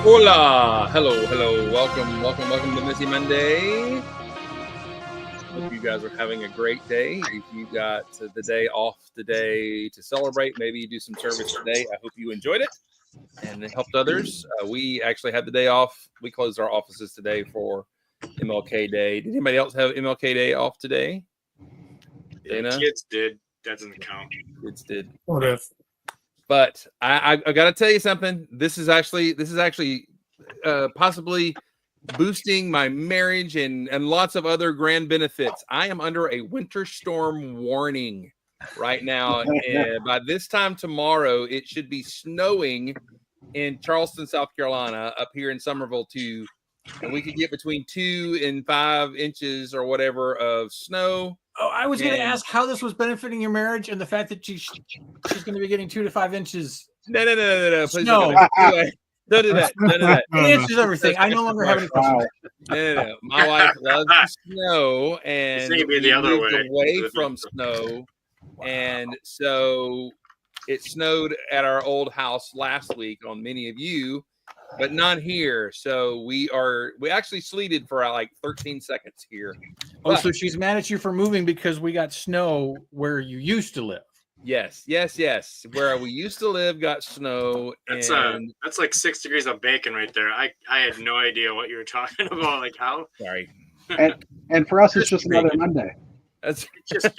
Hola, hello, welcome to Missy Monday. Hope you guys are having a great day. If you got the day off today to celebrate, maybe you do some service today. I hope you enjoyed it and it helped others. We actually had the day off. We closed our offices today for MLK Day. Did anybody else have MLK Day off today? Yeah, Dana? kids did. That doesn't count. Kids did. What if? But I got to tell you something. This is actually possibly boosting my marriage and lots of other grand benefits. I am under a winter storm warning right now. And by this time tomorrow, it should be snowing in Charleston, South Carolina, up here in Summerville too. And we could get between 2 and 5 inches or whatever of snow. Oh, I was going to ask how this was benefiting your marriage and the fact that she's going to be getting 2 to 5 inches. No. Please Snow. Don't do that. It answers everything. I no longer have any questions. No. My wife loves the snow and It's gonna be the other moved way. away from snow. And so it snowed at our old house last week on many of you, but not here. So we actually sleeted for like 13 seconds here. Oh, so she's mad at you for moving because we got snow where you used to live. Yes. Where we used to live got snow. That's like 6 degrees of bacon right there. I had no idea what you were talking about. Like how? Sorry. And for us, it's just another Monday. That's It's just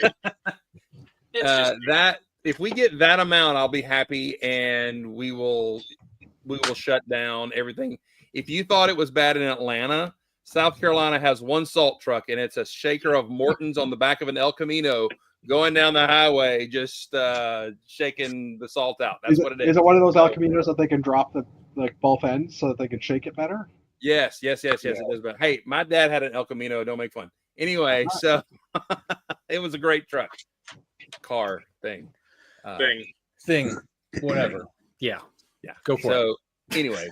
that. If we get that amount, I'll be happy, and we will shut down everything. If you thought it was bad in Atlanta, South Carolina has one salt truck, and it's a shaker of Morton's on the back of an El Camino going down the highway, just shaking the salt out. That's what it is. Is it one of those El Caminos that they can drop the both ends so that they can shake it better? Yes. It is. But hey, my dad had an El Camino. Don't make fun. Anyway, so it was a great truck, car thing. thing. Whatever. Yeah. Go for it. So anyway,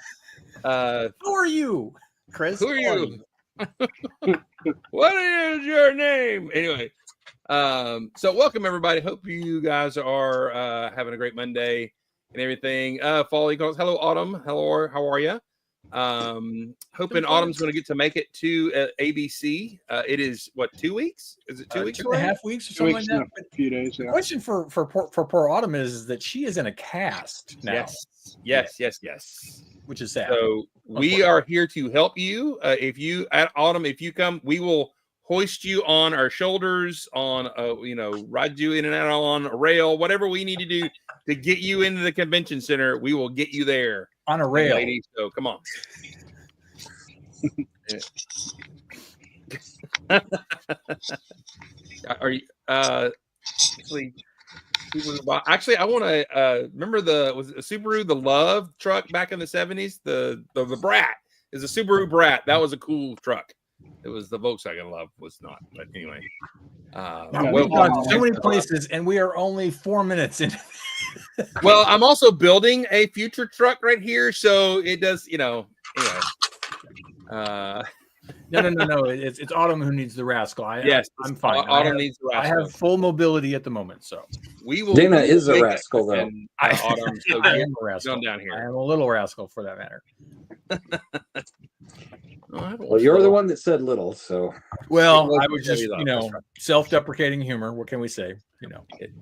Who are you, Chris? who are you? What is your name? Anyway, so welcome everybody. Hope you guys are having a great Monday and everything. Fall equals hello Autumn. Hello, how are you? Hoping Autumn's going to get to make it to ABC. It is what, 2 weeks? Is it 2 weeks? 2.5 weeks or something like that. A few days. The Yeah. question for poor Autumn is that she is in a cast now, Yes. which is sad. So we are here to help you. If you at Autumn, if you come, we will hoist you on our shoulders, on ride you in and out on a rail, whatever we need to do to get you into the convention center. We will get you there On a rail. lady. So come on. Are you actually I want to remember was it a Subaru the Love truck back in the 70s? The Brat is a Subaru Brat. That was a cool truck. It was the Volkswagen Love was not, but anyway. We've gone so many places, and we are only 4 minutes in. Well, I'm also building a future truck right here, so it does, anyway. No. It's Autumn who needs the rascal. I'm fine. Autumn needs the rascal. I have full mobility at the moment, so we will. Dana is a rascal, though. Autumn, so I am a rascal. down here. I am a little rascal, for that matter. Well, you're the one that said little, so. Well, I a was just, Chevy Love, that's right. self-deprecating humor. What can we say?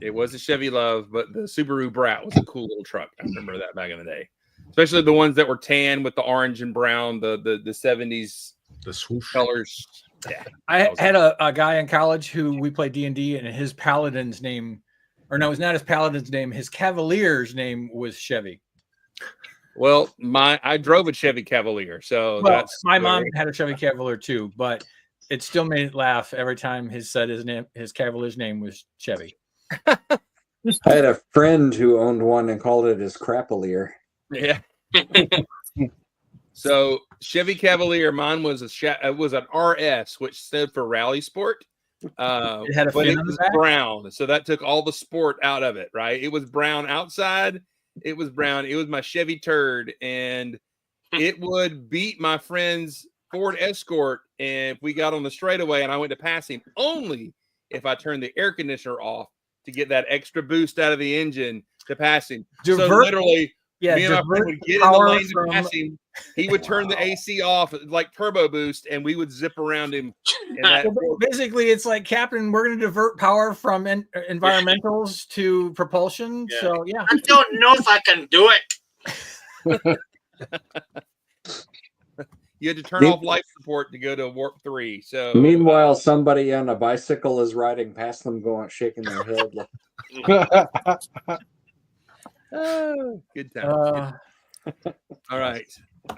It was a Chevy Love, but the Subaru Brat was a cool little truck. I remember that back in the day, especially the ones that were tan with the orange and brown, the 70s, The swoosh colors. Yeah, I had a guy in college who we played D&D, and his paladin's name, or no, it's not his paladin's name. His cavalier's name was Chevy. Well, I drove a Chevy Cavalier, so that's my mom had a Chevy Cavalier too, but it still made it laugh every time his Cavalier's name was Chevy. I had a friend who owned one and called it his Crapalier. Yeah. So Chevy Cavalier, mine was an RS, which stood for Rally Sport. It had a but fin it on the was back? brown, so that took all the sport out of it. Right? It was brown outside. It was brown. It was my Chevy Turd, and it would beat my friend's Ford Escort. And if we got on the straightaway and I went to pass him, only if I turned the air conditioner off to get that extra boost out of the engine to pass him. So literally, me and my friend would get in the lane to pass him, he would turn the AC off like turbo boost, and we would zip around him. And that, So basically, it's like, Captain, we're going to divert power from environmentals to propulsion. Yeah. So yeah, I don't know if I can do it. you had to turn off life support to go to warp 3. So Meanwhile, somebody on a bicycle is riding past them, going shaking their head. Good time. All right.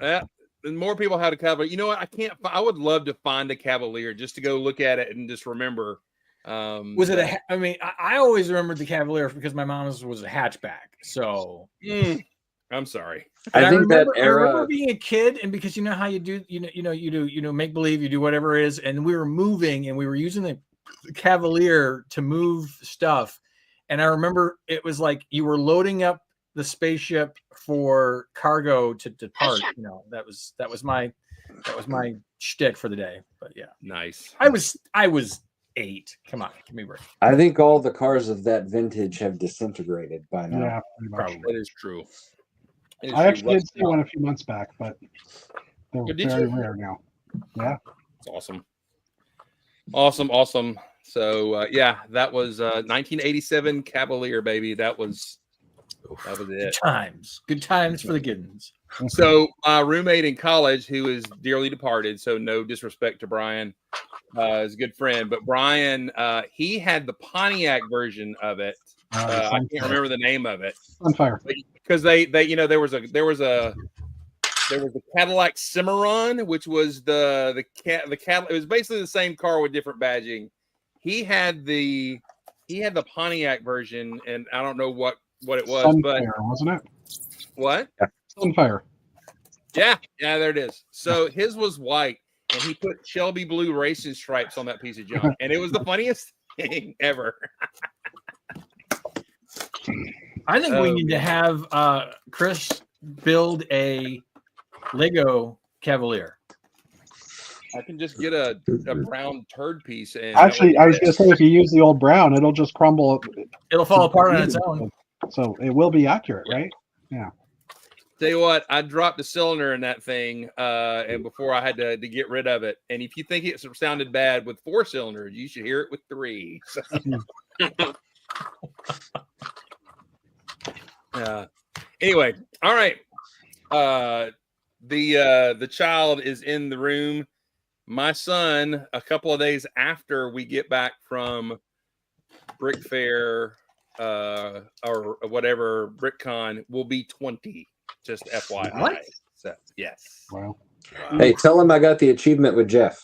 And more people had a Cavalier. You know what? I would love to find a Cavalier just to go look at it and just remember. was it I mean, I always remembered the Cavalier because my mom's was a hatchback. So I'm sorry. I think remember, that I remember era. being a kid, and because you know how you do, you do make believe, you do whatever it is, and we were moving, and we were using the Cavalier to move stuff, and I remember it was like you were loading up the spaceship for cargo to depart. You know, that was my shtick for the day. But yeah, Nice. I was 8. Come on, give me a break. I think all the cars of that vintage have disintegrated by now. Yeah, pretty much. Probably. That is true. It is I true. actually did see one a few months back, but they're Oh, did very you? rare now. Yeah. It's awesome. So yeah, that was 1987 Cavalier, baby. That was it. Good times for the Giddens. So my roommate in college, who is dearly departed, so no disrespect to Brian, is a good friend, but Brian, he had the Pontiac version of it. I can't remember the name of it. Sunfire. Because they there was a Cadillac Cimarron, which was the Cadillac. It was basically the same car with different badging. He had the Pontiac version, and I don't know what it was, Sunfire, but wasn't it? what? Sunfire. Yeah, there it is. So his was white, and he put Shelby blue racing stripes on that piece of junk, and it was the funniest thing ever. I think we need to have Chris build a Lego Cavalier. I can just get a brown turd piece, and Actually, I was going to say, if you use the old brown, it'll just crumble. It'll fall apart on its own. So it will be accurate, right? Yeah. Tell you what, I dropped a cylinder in that thing, and before I had to get rid of it. And if you think it sounded bad with 4 cylinders, you should hear it with 3. So. Anyway, all right. The child is in the room. My son, a couple of days after we get back from Brick Fair or whatever, BrickCon, will be 20. Just FYI. What? So, yes. Wow. Hey, tell him I got the achievement with Jeff.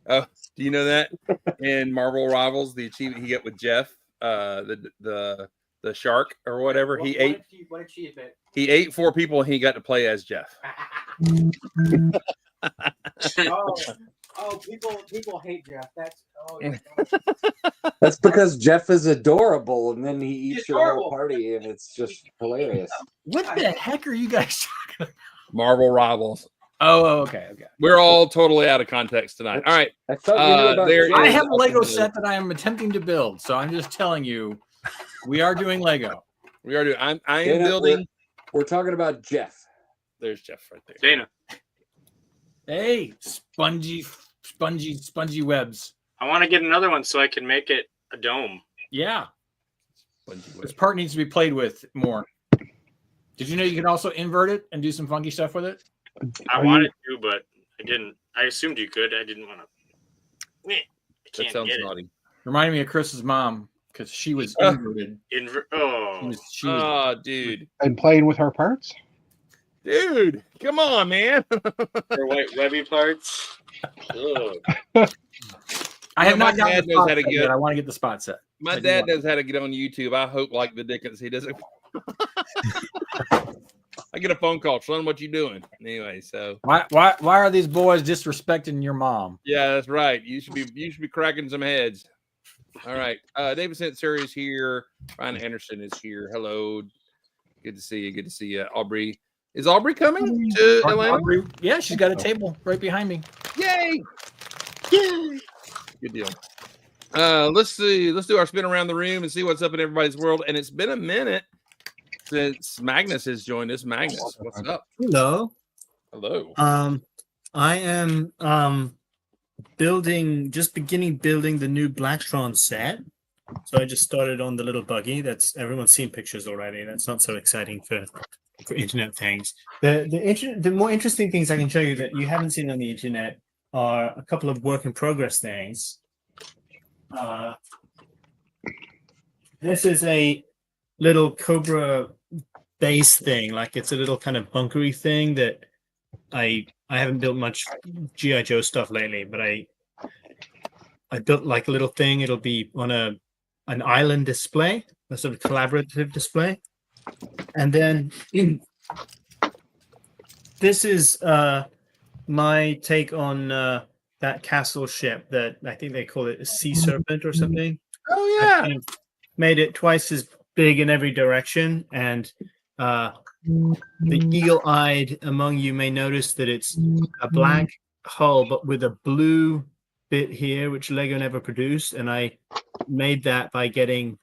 Oh, do you know that in Marvel Rivals, the achievement he got with Jeff, the shark or whatever, he ate. What achievement? He ate 4 people, and he got to play as Jeff. People hate Jeff. That's because Jeff is adorable, and then he eats He's your whole adorable. party, and it's just hilarious. What the heck are you guys talking about? Marvel Rivals. Oh, okay. We're all totally out of context tonight. All right. I thought you knew about there Jeff. I have a Lego Okay. set that I am attempting to build, so I'm just telling you, we are doing Lego. We are doing. I am Dana, building. We're talking about Jeff. There's Jeff right there. Dana, Hey, spongy webs. I want to get another one so I can make it a dome. Yeah, this part needs to be played with more. Did you know you can also invert it and do some funky stuff with it? I wanted to, but I didn't. I assumed you could. I didn't want to. I That can't sounds get it. naughty. Reminded me of Chris's mom because she was inverted. Oh, She was Oh, dude. And playing with her parts? Dude, come on, man. her white webby parts. Ugh. I have my not gotten dad the knows spot how to set get- yet. I want to get the spot set. My I do dad want- knows how to get on YouTube. I hope, like the Dickens, he doesn't. I get a phone call, son. What you doing? Anyway, so Why are these boys disrespecting your mom? yeah, that's right. You should be cracking some heads. All right. David Sensori is here. Ryan Anderson is here. Hello. Good to see you. Good to see you. Aubrey. Is Aubrey coming to Atlanta? Aubrey- Yeah, she's got a table right behind me. Yay! Yay! Good deal. Let's see. Let's do our spin around the room and see what's up in everybody's world. And it's been a minute since Magnus has joined us. Magnus, what's up? Hello. Hello. I am beginning building the new Blacktron set. So I just started on the little buggy. That's everyone's seen pictures already. That's not so exciting for internet things. The more interesting things I can show you that you haven't seen on the internet are a couple of work in progress things. This is a little Cobra base thing, like it's a little kind of bunkery thing that I haven't built much GI Joe stuff lately, but I built like a little thing. It'll be on an island display, a sort of collaborative display, and then this is my take on that castle ship that I think they call it a Sea Serpent or something. Oh yeah. I kind of made it twice as big in every direction, and the eagle-eyed among you may notice that it's a black hull but with a blue bit here, which Lego never produced, and I made that by getting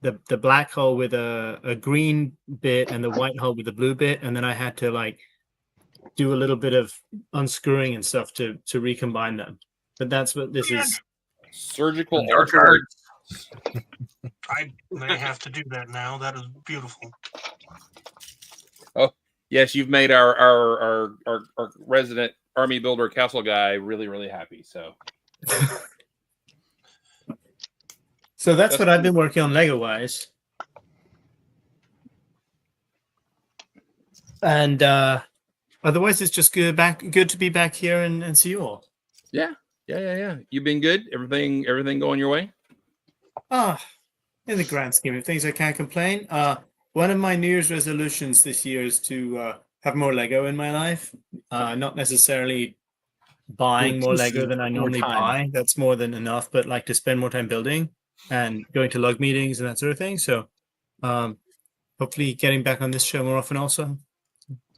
the black hull with a green bit and the white hull with the blue bit, and then I had to like do a little bit of unscrewing and stuff to recombine them. But that's what this is. Surgical Dark arts. I may have to do that now. That is beautiful. Yes, you've made our resident army builder castle guy really, really happy. So That's what I've been working on Lego wise. And otherwise it's just good to be back here and see you all. yeah. You've been good. Everything going your way. In the grand scheme of things, I can't complain. One of my New Year's resolutions this year is to have more Lego in my life. Not necessarily buying more Lego than I normally buy. That's more than enough, but like to spend more time building and going to lug meetings and that sort of thing. So hopefully getting back on this show more often also.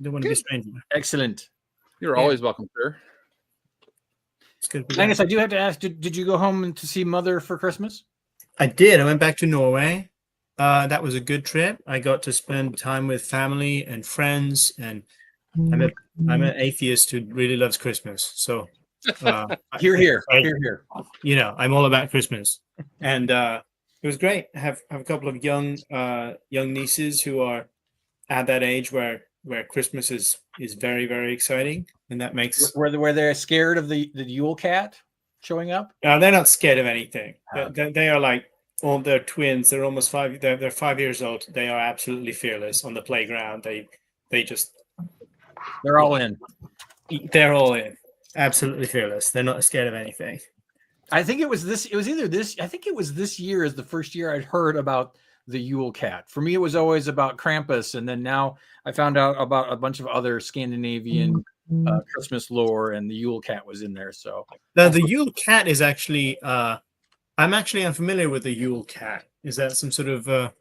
Don't want to be a stranger. Excellent. You're always welcome, sir. It's good. Angus, I do have to ask, did you go home to see Mother for Christmas? I did. I went back to Norway. That was a good trip. I got to spend time with family and friends, and I'm an atheist who really loves Christmas. So Here. You know, I'm all about Christmas, and it was great. I have a couple of young nieces who are at that age where Christmas is very, very exciting, and that makes Were they scared of the Yule Cat showing up? they're not scared of anything. They are like all their twins. They're almost 5. They're 5 years old. They are absolutely fearless on the playground. They're all in. They're all in. Absolutely fearless. They're not scared of anything. I think it was this. It was either this. I think it was this year is the first year I'd heard about the Yule Cat. For me, it was always about Krampus, and then now I found out about a bunch of other Scandinavian Christmas lore, and the Yule Cat was in there. So Now the Yule Cat is actually. I'm actually unfamiliar with the Yule Cat. Is that some sort of?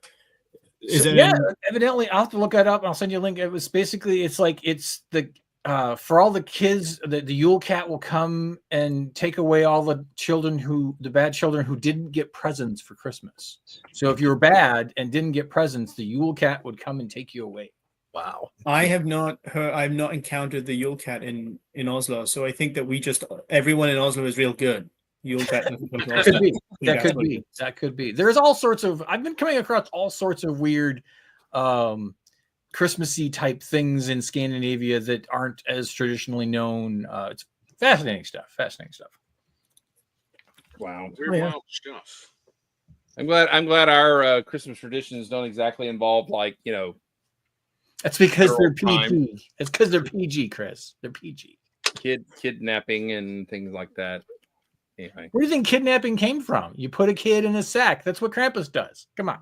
Evidently, I'll have to look that up. I'll send you a link. It was basically, it's the for all the kids, the Yule Cat will come and take away all the bad children who didn't get presents for Christmas. So if you were bad and didn't get presents, the Yule Cat would come and take you away. Wow. I have not heard. I've not encountered the Yule Cat in Oslo. So I think that everyone in Oslo is real good. Yule Cat. That could be. There's all sorts of. I've been coming across all sorts of weird, Christmassy type things in Scandinavia that aren't as traditionally known. It's fascinating stuff. Wow. Very wild stuff. I'm glad our Christmas traditions don't exactly involve That's because they're Time. PG. It's because they're PG, Chris. They're PG. kidnapping and things like that. Anyway. Where do you think kidnapping came from? You put a kid in a sack. That's what Krampus does. Come on.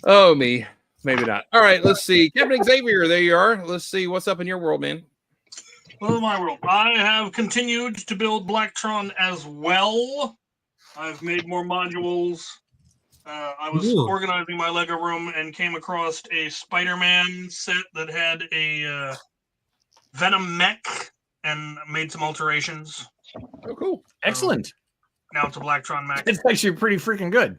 Oh, me. Maybe not. All right, let's see. Captain Xavier, there you are. Let's see what's up in your world, man. Well, my world. I have continued to build Blacktron as well. I've made more modules. I was organizing my Lego room and came across a Spider-Man set that had a Venom mech and made some alterations. Oh, cool. Excellent. Now it's a Blacktron mech. It's actually pretty freaking good.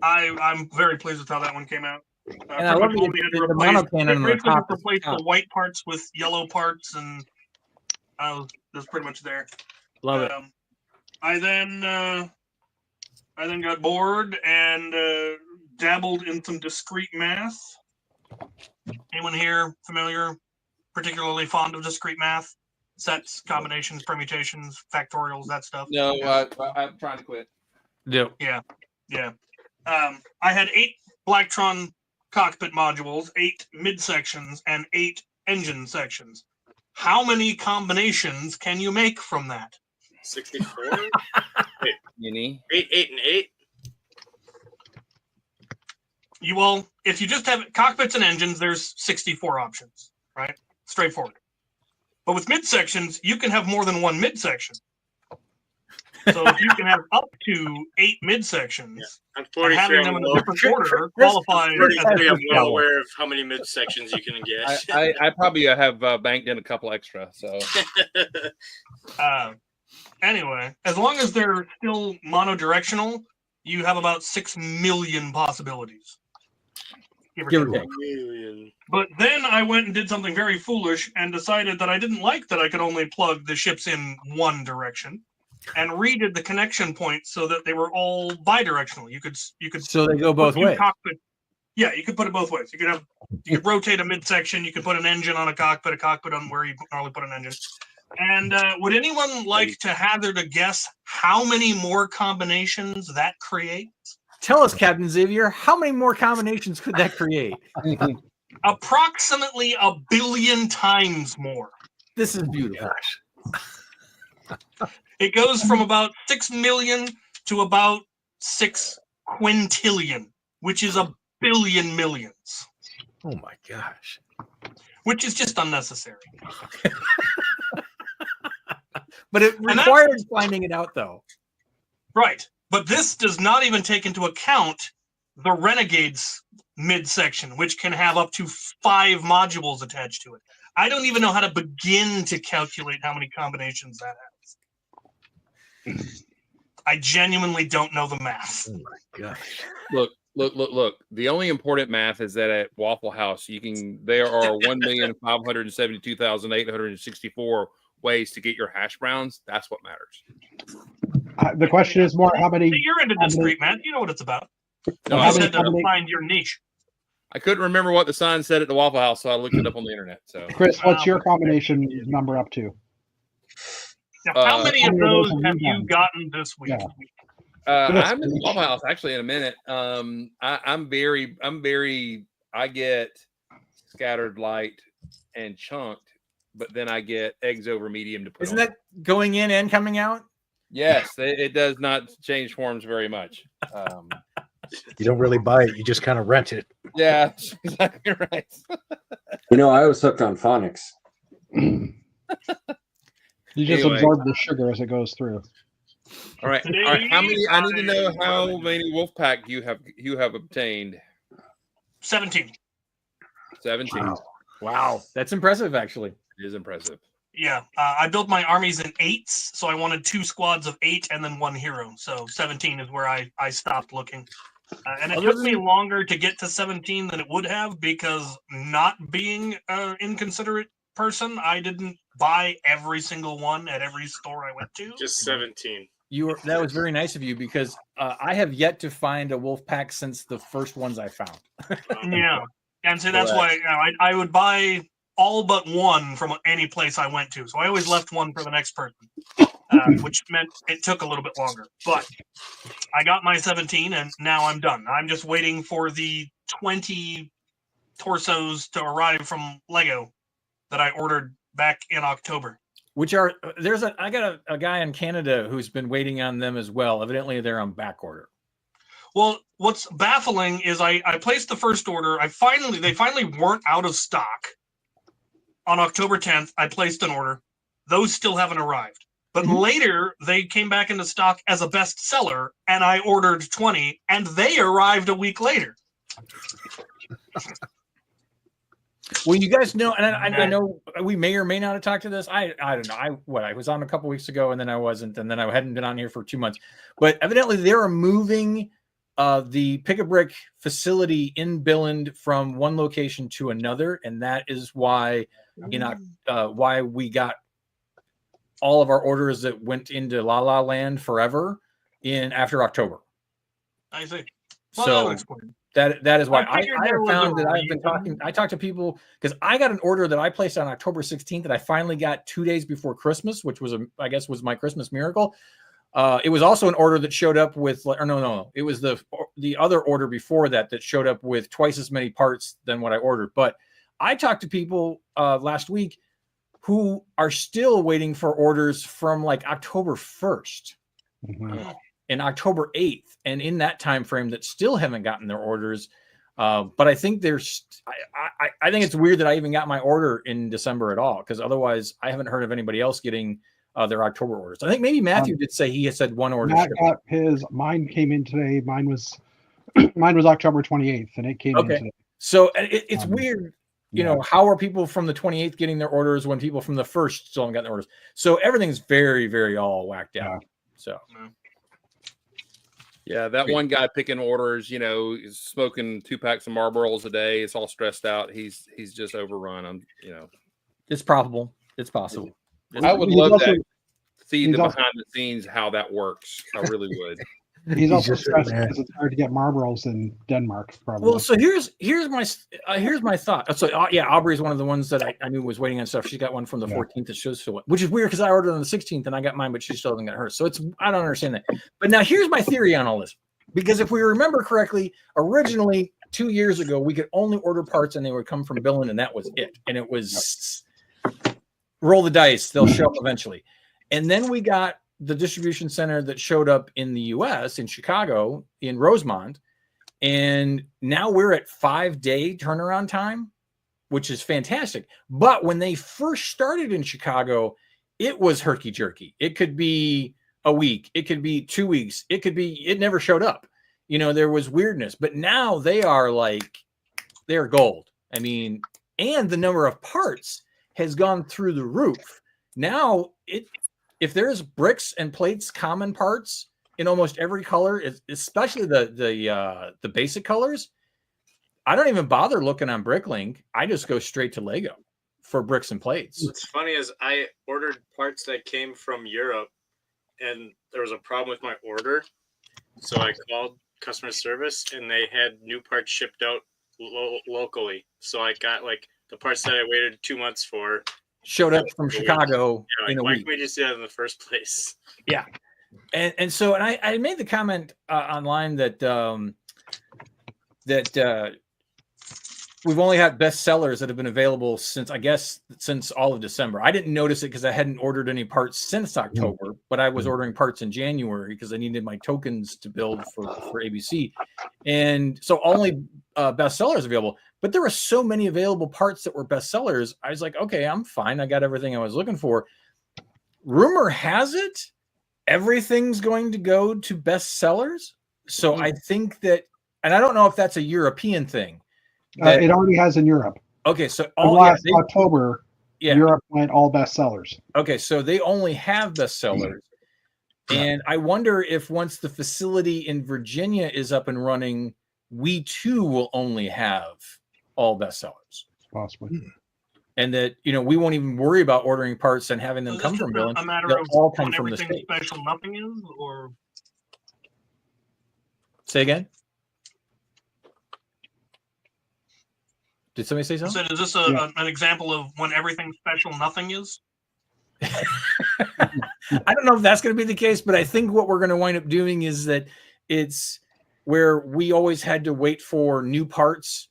I'm very pleased with how that one came out. And I love pretty much the all we had to monocannon on the basically top just is replaced the top. white parts with yellow parts, and that's pretty much there. Love it. I then got bored and dabbled in some discrete math. Anyone here familiar, particularly fond of discrete math? Sets, combinations, permutations, factorials, that stuff. No, I'm trying to quit. Yeah. Yeah. I had 8 Blacktron cockpit modules, 8 midsections, and 8 engine sections. How many combinations can you make from that? 64? Mini. 8, 8, and 8? If you just have cockpits and engines, there's 64 options, right? Straightforward. But with midsections, you can have more than one midsection. So if you can have up to 8 midsections, I'm and 43. having them in a different order qualifies as 43. I'm well a aware of how many midsections you can get. I probably have banked in a couple extra. So anyway, as long as they're still monodirectional, you have about 6 million possibilities. Give or Give or take. take. Million. But then I went and did something very foolish and decided that I didn't like that I could only plug the ships in one direction, and redid the connection points so that they were all bidirectional. You could So they go both put two ways. Yeah, you could put it both ways. You could rotate a midsection. You could put an engine on a cockpit on where you normally put an engine. And would anyone like to hazard a guess how many more combinations that creates? Tell us, Captain Xavier, how many more combinations could that create? Approximately 1 billion times more. This is beautiful. It goes from about 6 million to about 6 quintillion, which is 1 billion millions, Oh my gosh. which is just unnecessary. But it And required finding it out, though. Right. But this does not even take into account the Renegades midsection, which can have up to 5 modules attached to it. I don't even know how to begin to calculate how many combinations that has. I genuinely don't know the math. Oh my gosh. look. The only important math is that at Waffle House, there are 1,572,864 ways to get your hash browns. That's what matters. The question is more how many. You're into discrete math. You know what it's about. No, You I, just many had to combina- find your niche. I couldn't remember what the sign said at the Waffle House, so I looked it up on the internet. So Chris, what's your combination number up to? Now, how many of how many of those those have have you you done? gotten this week? Yeah. I'm in the Waffle House actually in a minute. I'm very. I get scattered light and chunked, but then I get eggs over medium to put. Isn't on. that going in and coming out? Yes, it does not change forms very much. You don't really buy it; you just kind of rent it. Yeah, that's exactly right. I was hooked on phonics. You just Anyway. absorb the sugar as it goes through. All right. How many? I need to know how many Wolfpack you have obtained. 17. 17. Wow. That's impressive, actually. It is impressive. Yeah, I built my armies in 8s, so I wanted 2 squads of 8 and then 1 hero. So 17 is where I stopped looking. And it took me longer to get to 17 than it would have because not being an inconsiderate person, I didn't buy every single one at every store I went to. Just 17. That was very nice of you because I have yet to find a wolf pack since the first ones I found. Yeah, and so that's why I would buy all but one from any place I went to. So I always left one for the next person, which meant it took a little bit longer. But I got my 17, and now I'm done. I'm just waiting for the 20 torsos to arrive from Lego that I ordered back in October. I got a guy in Canada who's been waiting on them as well. Evidently, they're on back order. Well, what's baffling is I placed the first order. They finally weren't out of stock. On October 10th, I placed an order. Those still haven't arrived. But later, they came back into stock as a bestseller, and I ordered 20, and they arrived a week later. Well, you guys know, and I know we may or may not have talked to this. I don't know. I was on a couple weeks ago, and then I wasn't, and then I hadn't been on here for 2 months. But evidently, they are moving the Pick-a-Brick facility in Billund from one location to another, and that is why why we got all of our orders that went into La La Land Forever in after October. I see. So Well, that'll explain. that is why I I figured have there was found a that I've been reason. I talked to people because I got an order that I placed on October 16th that I finally got 2 days before Christmas, which was I guess was my Christmas miracle. It was also an order that showed up with, or no, it was the other order before that showed up with twice as many parts than what I ordered. But I talked to people last week who are still waiting for orders from like October 1st and October 8th, and in that time frame that still haven't gotten their orders. But I think I think it's weird that I even got my order in December at all, because otherwise I haven't heard of anybody else getting their October orders. I think maybe Matthew did say he had said one order. Matt got his. Mine came in today. Mine was October 28th, and it came in today. So it's weird. You know, how are people from the 28th getting their orders when people from the 1st still haven't gotten their orders? So everything's very, very all whacked out. So. Yeah, that one guy picking orders, you know, is smoking 2 packs of Marlboros a day. It's all stressed out. He's just overrun. It's probable. It's possible. I would He's love also- that. See the also- behind the scenes how that works. I really would. He's also just stressed mad. because it's hard to get Marlboros in Denmark. Probably. Well, so here's my thought. So Aubrey is one of the ones that I knew was waiting on stuff. She got one from the 14th that shows still, which is weird because I ordered on the 16th and I got mine, but she still hasn't got hers. So I don't understand that. But now here's my theory on all this, because if we remember correctly, originally 2 years ago we could only order parts and they would come from Billund, and that was it. And it was roll the dice; they'll show up eventually. And then we got the distribution center that showed up in the US in Chicago in Rosemont. And now we're at 5-day turnaround time, which is fantastic. But when they first started in Chicago, it was herky jerky. It could be a week. It could be 2 weeks. It never showed up. You know, there was weirdness, but now they're gold. I mean, and the number of parts has gone through the roof. Now if there's bricks and plates, common parts in almost every color, especially the basic colors, I don't even bother looking on Bricklink. I just go straight to Lego for bricks and plates. What's funny is I ordered parts that came from Europe, and there was a problem with my order. So I called customer service, and they had new parts shipped out locally. So I got like the parts that I waited 2 months for. Showed up from Chicago in a why week. can we just do that in the first place? Yeah. And so I made the comment online that we've only had bestsellers that have been available since all of December. I didn't notice it because I hadn't ordered any parts since October, but I was ordering parts in January because I needed my tokens to build for ABC. And so only bestsellers available, but there were so many available parts that were bestsellers. I was like, okay, I'm fine. I got everything I was looking for. Rumor has it, everything's going to go to bestsellers. So I think that, and I don't know if that's a European thing. It already has in Europe. Okay, so October, Europe went all bestsellers. Okay, so they only have bestsellers. And I wonder if once the facility in Virginia is up and running, we too will only have all bestsellers. Possibly. And that, you know, we won't even worry about ordering parts and having them come from Billund. A matter They'll of all come when from the everything state. special nothing is, or Say again? Did somebody say I something? said, is this an example of when everything special nothing is? I don't know if that's going to be the case, but I think what we're going to wind up doing is that it's where we always had to wait for new parts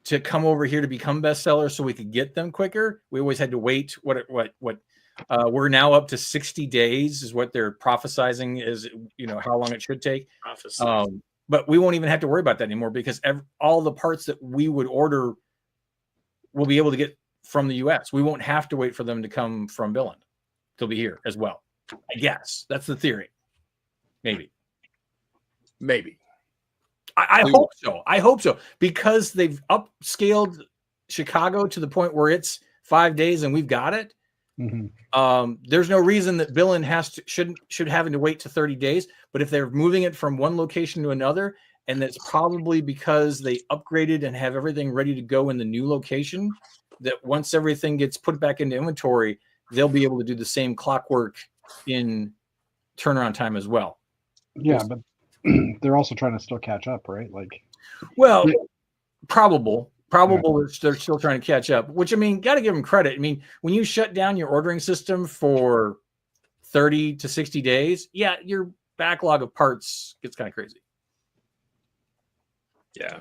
to come over here to become bestsellers so we could get them quicker. We always had to wait. We're now up to 60 days is what they're prophesizing is, you know, how long it should take. But we won't even have to worry about that anymore because all the parts that we would order we'll be able to get from the US. We won't have to wait for them to come from Billund. They'll be here as well. I guess that's the theory. Maybe. I hope so. I hope so because they've upscaled Chicago to the point where it's 5 days and we've got it. Mm-hmm. There's no reason that Billund should having to wait to 30 days. But if they're moving it from one location to another and that's probably because they upgraded and have everything ready to go in the new location. That once everything gets put back into inventory, they'll be able to do the same clockwork in turnaround time as well. Yeah, but they're also trying to still catch up, right? Like, well, probable is they're still trying to catch up, which, I mean, got to give them credit. I mean, when you shut down your ordering system for 30 to 60 days, yeah, your backlog of parts gets kind of crazy. Yeah,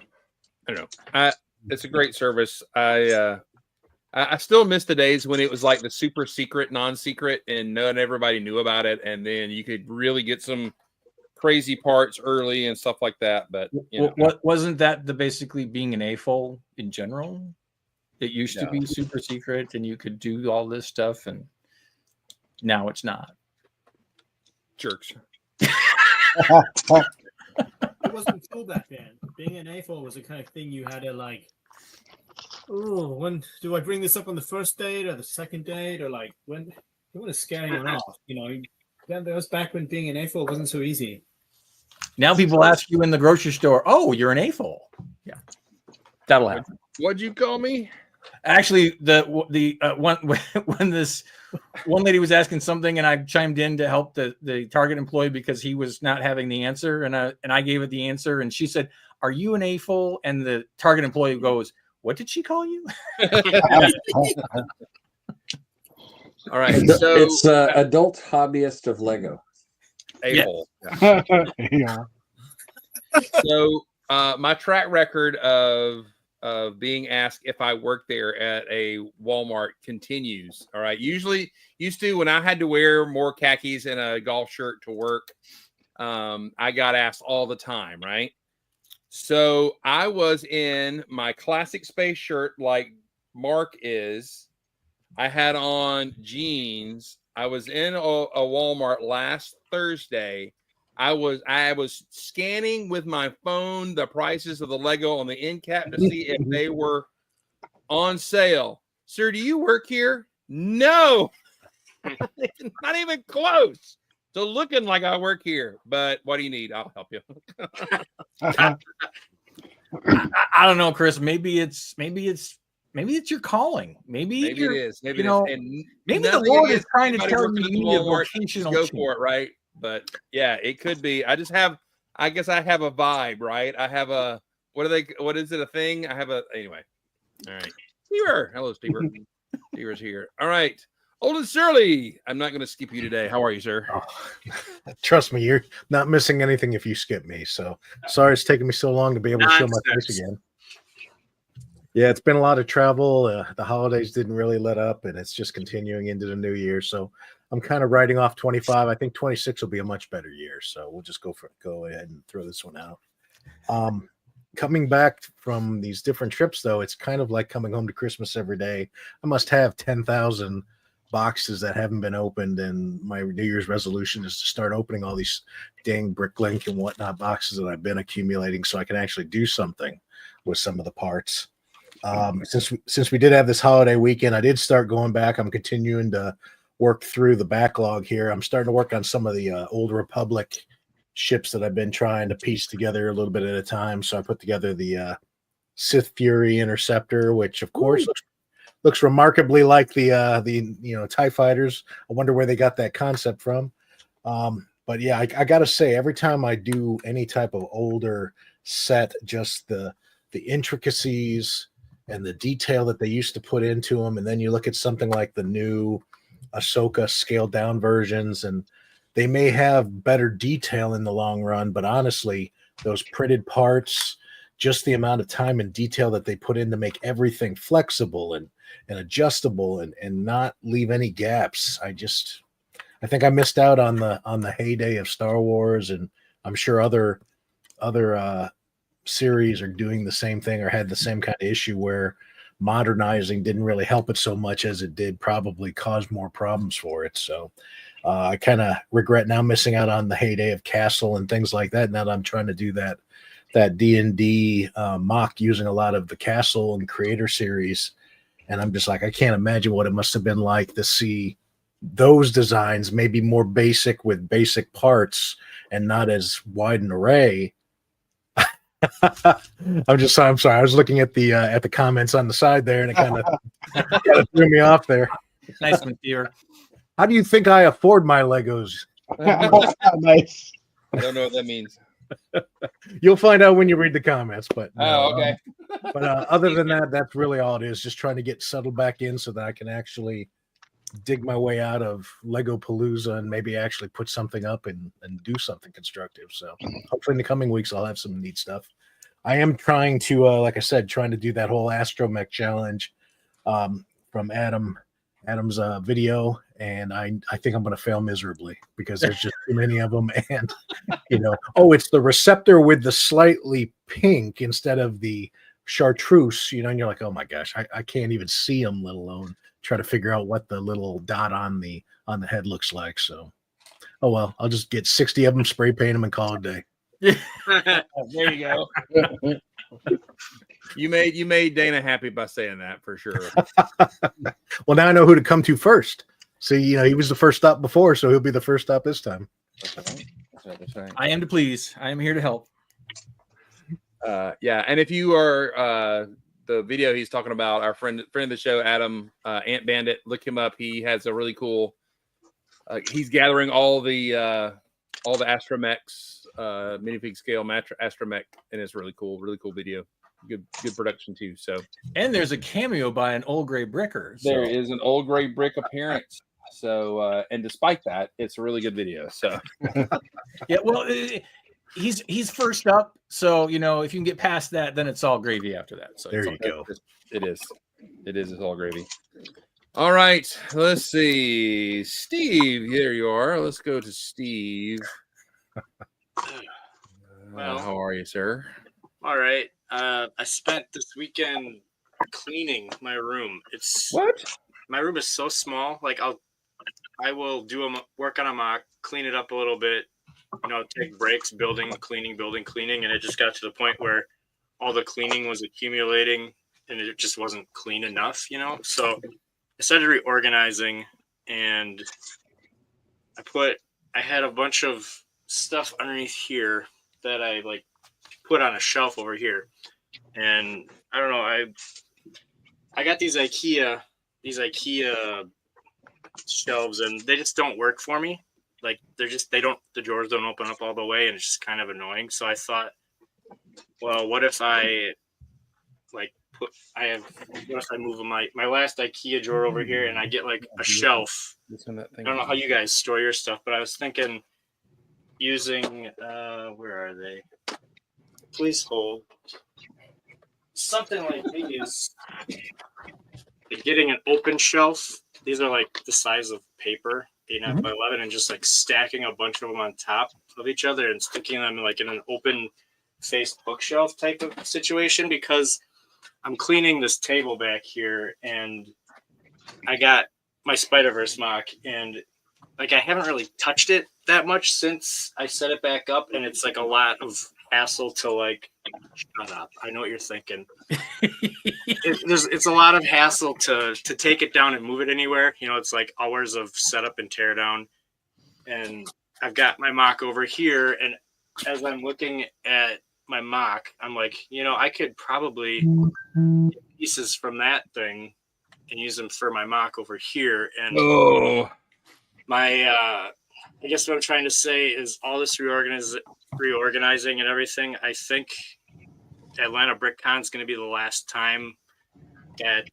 I don't know. It's a great service. I still miss the days when it was like the super secret, non-secret, and not everybody knew about it, and then you could really get some crazy parts early and stuff like that. But what wasn't that the basically being an AFOL in general? It used to be super secret, and you could do all this stuff, and now it's not. Jerks. It wasn't cool back then. Being an AFOL was the kind of thing you had to like, oh, when do I bring this up on the first date or the second date, or like when you want to scare anyone off? You know, that was back when being an AFOL wasn't so easy. Now people ask you in the grocery store, "Oh, you're an AFOL." Yeah, that'll happen. What'd you call me? Actually, when this one lady was asking something, and I chimed in to help the Target employee because he was not having the answer, and I gave it the answer, and she said, "Are you an AFOL?" And the Target employee goes, "What did she call you?" All right, so it's adult hobbyist of Lego. AFOL. yeah. So my track record of being asked if I worked there at a Walmart continues. All right. Used to when I had to wear more khakis and a golf shirt to work, I got asked all the time, right? So I was in my classic space shirt like Mark is. I had on jeans. I was in a Walmart last Thursday. I was scanning with my phone the prices of the Lego on the end cap to see if they were on sale. Sir, do you work here? No, not even close. So looking like I work here, but what do you need? I'll help you. I don't know, Chris. Maybe it's your calling. Maybe it is. Maybe maybe the Lord is trying to tell you need a vocational go for it, right? But yeah, it could be. I guess I have a vibe, right? I have a what is it? A thing? I have anyway. All right. Stever. Hello, Stever. Stever's here. All right. Old and Surly. I'm not going to skip you today. How are you, sir? Oh, trust me, you're not missing anything if you skip me. So sorry it's taking me so long to be able to show my face again. Yeah, it's been a lot of travel. The holidays didn't really let up, and it's just continuing into the new year. So I'm kind of writing off 25. I think 26 will be a much better year. So we'll just go ahead and throw this one out. Coming back from these different trips, though, it's kind of like coming home to Christmas every day. I must have 10,000 boxes that haven't been opened, and my New Year's resolution is to start opening all these dang Bricklink and whatnot boxes that I've been accumulating so I can actually do something with some of the parts. Since we did have this holiday weekend, I did start going back. I'm continuing to work through the backlog here. I'm starting to work on some of the Old Republic ships that I've been trying to piece together a little bit at a time. So I put together the Sith Fury Interceptor, which of course looks remarkably like the TIE fighters. I wonder where they got that concept from. But yeah, I got to say, every time I do any type of older set, just the intricacies and the detail that they used to put into them, and then you look at something like the new Ahsoka scaled down versions, and they may have better detail in the long run, but honestly, those printed parts, just the amount of time and detail that they put in to make everything flexible and adjustable and not leave any gaps. I think I missed out on the heyday of Star Wars, and I'm sure other series are doing the same thing or had the same kind of issue where modernizing didn't really help it so much as it did probably cause more problems for it. So I kind of regret now missing out on the heyday of Castle and things like that. Now that I'm trying to do that D&D mock using a lot of the Castle and Creator series, and I'm just like, I can't imagine what it must have been like to see those designs maybe more basic with basic parts and not as wide an array. I'm sorry. I was looking at the comments on the side there, and it kind of threw me off there. Nice one, Theor. How do you think I afford my Legos? Nice. I don't know what that means. You'll find out when you read the comments. But Oh, okay. But other than that, that's really all it is. Just trying to get settled back in so that I can actually dig my way out of Lego Palooza and maybe actually put something up and do something constructive. So hopefully in the coming weeks, I'll have some neat stuff. I am trying to, like I said, trying to do that whole Astromech challenge from Adam's video. And I think I'm going to fail miserably because there's just too many of them. And, it's the receptor with the slightly pink instead of the chartreuse, and you're like, oh my gosh, I can't even see them, let alone try to figure out what the little dot on the head looks like. So, oh well, I'll just get 60 of them, spray paint them, and call it a day. There you go. You made Dana happy by saying that for sure. Well, now I know who to come to first. See, he was the first stop before, so he'll be the first stop this time. That's right. I am to please. I am here to help. Yeah, and if you are the video he's talking about, our friend of the show, Adam Ant Bandit, look him up. He has a really cool. He's gathering all the Astromechs, minifig scale Astromech, and it's really cool video. Good production too. So, and there's a cameo by an old gray bricker. There is an old gray brick appearance. So, and despite that, it's a really good video. So, yeah, well, he's first up. So, if you can get past that, then it's all gravy after that. So there you go. It is. It's all gravy. All right. Let's see. Steve, here you are. Let's go to Steve. Well, how are you, sir? All right. I spent this weekend cleaning my room. What? My room is so small. Like I will work on a mock, clean it up a little bit, take breaks, cleaning, and it just got to the point where all the cleaning was accumulating and it just wasn't clean enough, So I started reorganizing, and I had a bunch of stuff underneath here that I put on a shelf over here. And I don't know, I got these IKEA shelves, and they just don't work for me. The drawers don't open up all the way, and it's just kind of annoying. So I thought, well, what if I move my last IKEA drawer over here, and I get a shelf. I don't know how you guys store your stuff, but I was thinking using where are they? Please hold. Something like these. Getting an open shelf. These are the size of paper, 8.5 by 11, and just stacking a bunch of them on top of each other and sticking them in an open faced bookshelf type of situation, because I'm cleaning this table back here, and I got my Spider-Verse mock, and I haven't really touched it that much since I set it back up, and it's a lot of hassle to shut up. I know what you're thinking. It's a lot of hassle to take it down and move it anywhere. It's hours of setup and tear down. And I've got my mock over here, and as I'm looking at my mock, I'm I could probably get pieces from that thing and use them for my mock over here. And I guess what I'm trying to say is all this reorganizing and everything, I think Atlanta BrickCon is going to be the last time that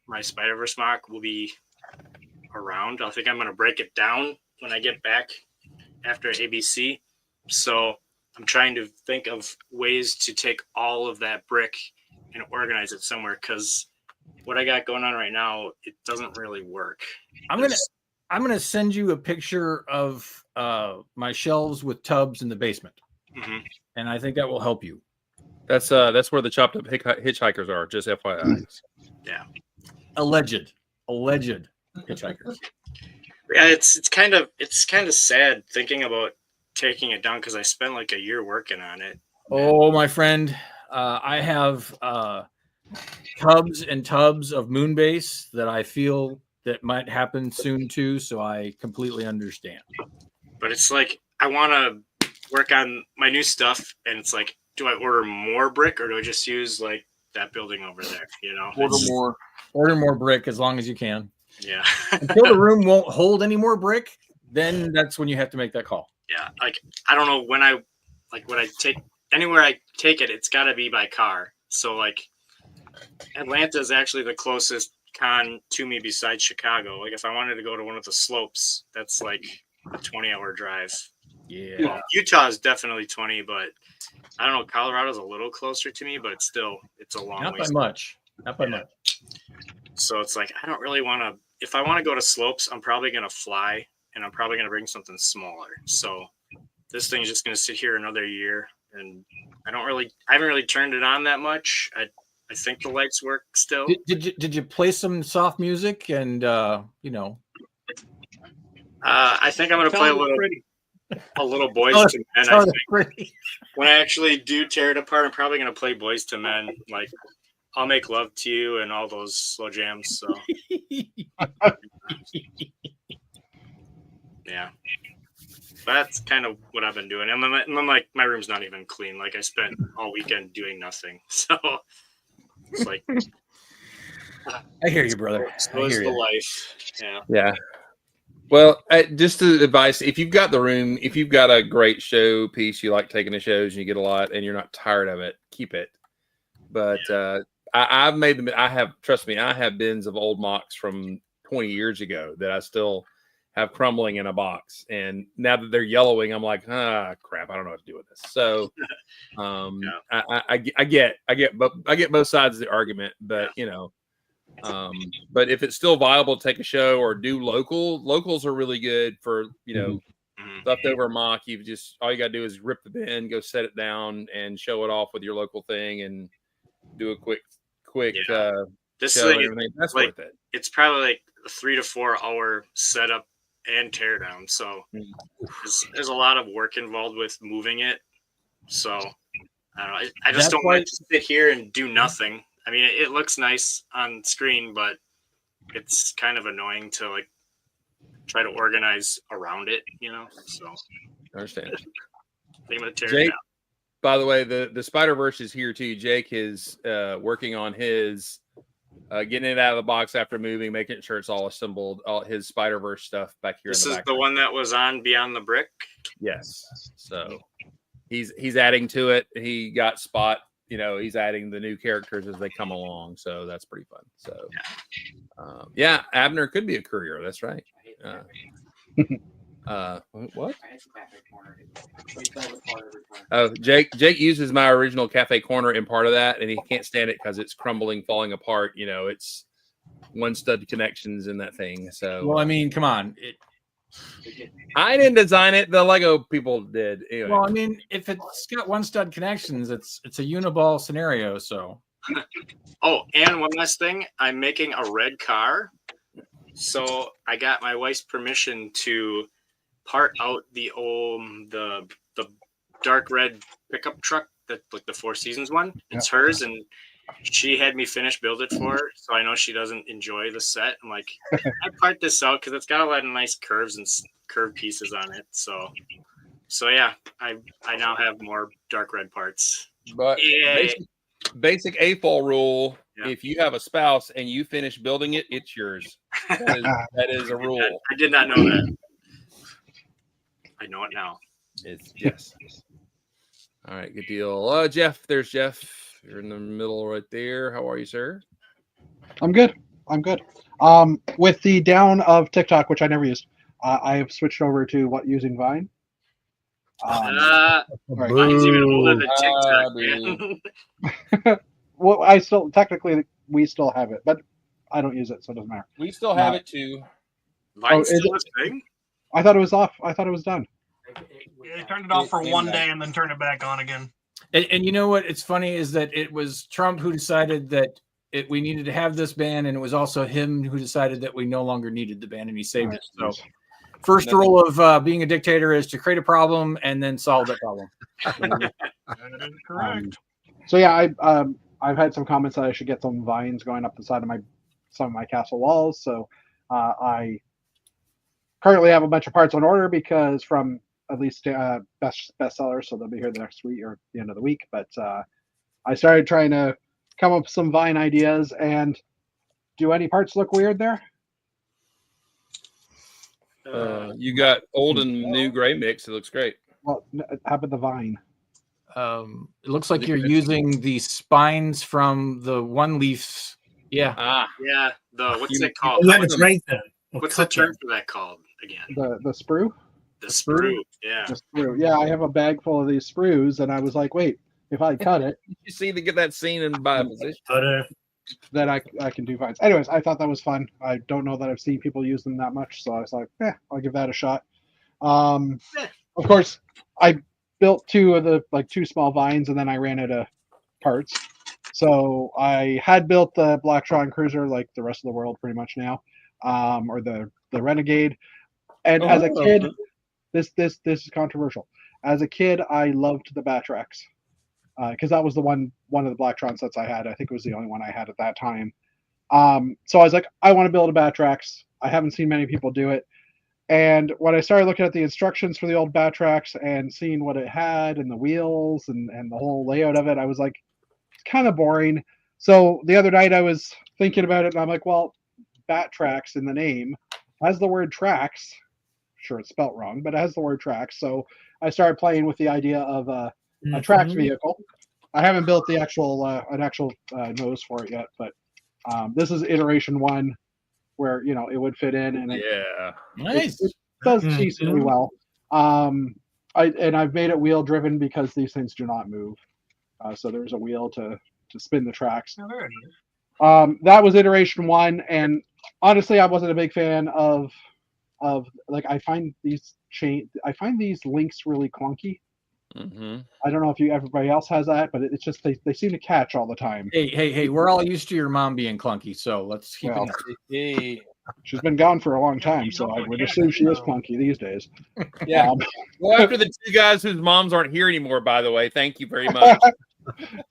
my Spider-Verse mock will be around. I think I'm going to break it down when I get back after ABC. So I'm trying to think of ways to take all of that brick and organize it somewhere, because what I got going on right now, it doesn't really work. I'm gonna send you a picture of my shelves with tubs in the basement, and I think that will help you. That's where the chopped up hitchhikers are. Just FYI. Yeah, alleged hitchhikers. Yeah, it's kind of sad thinking about taking it down, because I spent a year working on it. Oh, my friend, I have tubs and tubs of Moonbase that I feel that might happen soon too, so I completely understand. But it's I want to work on my new stuff, and it's do I order more brick or do I just use like that building over there? You know, Order more brick as long as you can. Yeah. Until the room won't hold any more brick, then that's when you have to make that call. Yeah, like I don't know when I take anywhere I take it, it's got to be by car. So like Atlanta is actually the closest con to me besides Chicago. Like if I wanted to go to one of the slopes, that's like a 20-hour drive. Yeah. Well, Utah is definitely 20, but I don't know. Colorado's a little closer to me, but it's a long Not way. by much. Not by much. So it's like I don't really want to. If I want to go to slopes, I'm probably going to fly, and I'm probably going to bring something smaller. So this thing's just going to sit here another year, and I haven't really turned it on that much. I think the lights work still. Did you play some soft music and you know? I think I'm going to play a little Boys to Men. I think when I actually do tear it apart, I'm probably going to play Boys to Men, like I'll Make Love to You and all those slow jams. So yeah, that's kind of what I've been doing. And then like my room's not even clean. Like I spent all weekend doing nothing. So it's like I hear you, brother. So is the life. Yeah. Yeah. Well, just the advice: if you've got the room, if you've got a great show piece, you like taking the shows, and you get a lot, and you're not tired of it, keep it. But I've made them. Trust me, I have bins of old mocks from 20 years ago that I still have crumbling in a box. And now that they're yellowing, I'm like, crap, I don't know what to do with this. So, I get both sides of the argument, but you know, but if it's still viable to take a show or do locals are really good for, you know, leftover mock. All you got to do is rip the bin, go set it down and show it off with your local thing and do a quick this show thing and that's like, worth it. It's probably like a 3 to 4 hour setup and tear down. So there's a lot of work involved with moving it. So I don't know. I just don't want to sit here and do nothing. I mean, it looks nice on screen, but it's kind of annoying to like try to organize around it, you know? So I understand. I'm gonna tear it Jake, down. by the way, the Spider-Verse is here too. Jake is working on his getting it out of the box after moving, making sure it's all assembled, all his Spider-Verse stuff back here. This in the is back the one that was on Beyond the Brick? Yes. So he's adding to it. He got Spot, you know, he's adding the new characters as they come along. So that's pretty fun. So yeah, Abner could be a courier. That's right. What? Oh, Jake uses my original Cafe Corner in part of that, and he can't stand it because it's crumbling, falling apart. You know, it's one stud connections in that thing. So, well, I mean, come on. I didn't design it; the Lego people did. Anyway. Well, I mean, if it's got one stud connections, it's a uniball scenario. So. Oh, and one last thing, I'm making a red car, so I got my wife's permission to part out the dark red pickup truck, that like the Four Seasons one. It's hers, and she had me finish build it for her, so I know she doesn't enjoy the set. I'm like, I part this out because it's got a lot of nice curves and curved pieces on it. So yeah, I now have more dark red parts. But basic AFOL rule: if you have a spouse and you finish building it, it's yours. That is a rule. I did not know that. I know it now. It's yes. All right, good deal. Jeff, there's Jeff. You're in the middle right there. How are you, sir? I'm good. With the down of TikTok, which I never used, I have switched over to using Vine. Mine's even older than TikTok. Well, we still have it, but I don't use it, so it doesn't matter. We still have it too. Vine's still a thing? I thought it was off. I thought it was done. Yeah, they turned it off for one day and then turned it back on again. And you know what? It's funny is that it was Trump who decided that we needed to have this ban, and it was also him who decided that we no longer needed the ban, and he saved it. So, first rule of being a dictator is to create a problem and then solve that problem. That is correct. So yeah, I've had some comments that I should get some vines going up the side of some of my castle walls. So I currently have a bunch of parts on order because from at least bestseller, so they'll be here the next week or the end of the week. But I started trying to come up with some Vine ideas. And do any parts look weird there? You got old and new gray mix. It looks great. Well, how about the Vine? It looks like you're using the spines from the one leafs. Yeah. Yeah. What's it called? Let us right then. What's the term for that called again? The sprue? The sprue. Yeah. The sprue. Yeah, I have a bag full of these sprues, and I was like, wait, if I cut it, You see to get that scene in by position. then I can do vines. Anyways, I thought that was fun. I don't know that I've seen people use them that much, so I was like, I'll give that a shot. Of course, I built two small vines, and then I ran out of parts. So I had built the Blacktron Cruiser, like the rest of the world, pretty much now, or the Renegade. And as a kid, this is controversial. As a kid, I loved the Batrax because that was one of the Blacktron sets I had. I think it was the only one I had at that time. So I was like, I want to build a Batrax. I haven't seen many people do it. And when I started looking at the instructions for the old Batrax and seeing what it had and the wheels and the whole layout of it, I was like, it's kind of boring. So the other night I was thinking about it, and I'm like, well, Batrax in the name has the word tracks. Sure, it's spelt wrong, but it has the word tracks. So I started playing with the idea of a tracks vehicle. I haven't built the actual nose for it yet, but this is iteration 1, where it would fit in, and Nice. it does decently well. I've made it wheel driven because these things do not move. So there's a wheel to spin the tracks. Oh, there it is. That was iteration 1, and honestly, I wasn't a big fan of like I find these links really clunky. Mm-hmm. I don't know if everybody else has that, but it's just they seem to catch all the time. Hey, we're all used to your mom being clunky, so let's keep it. She's been gone for a long time, so I would assume she is clunky these days. Yeah. Well, after the two guys whose moms aren't here anymore, by the way, thank you very much.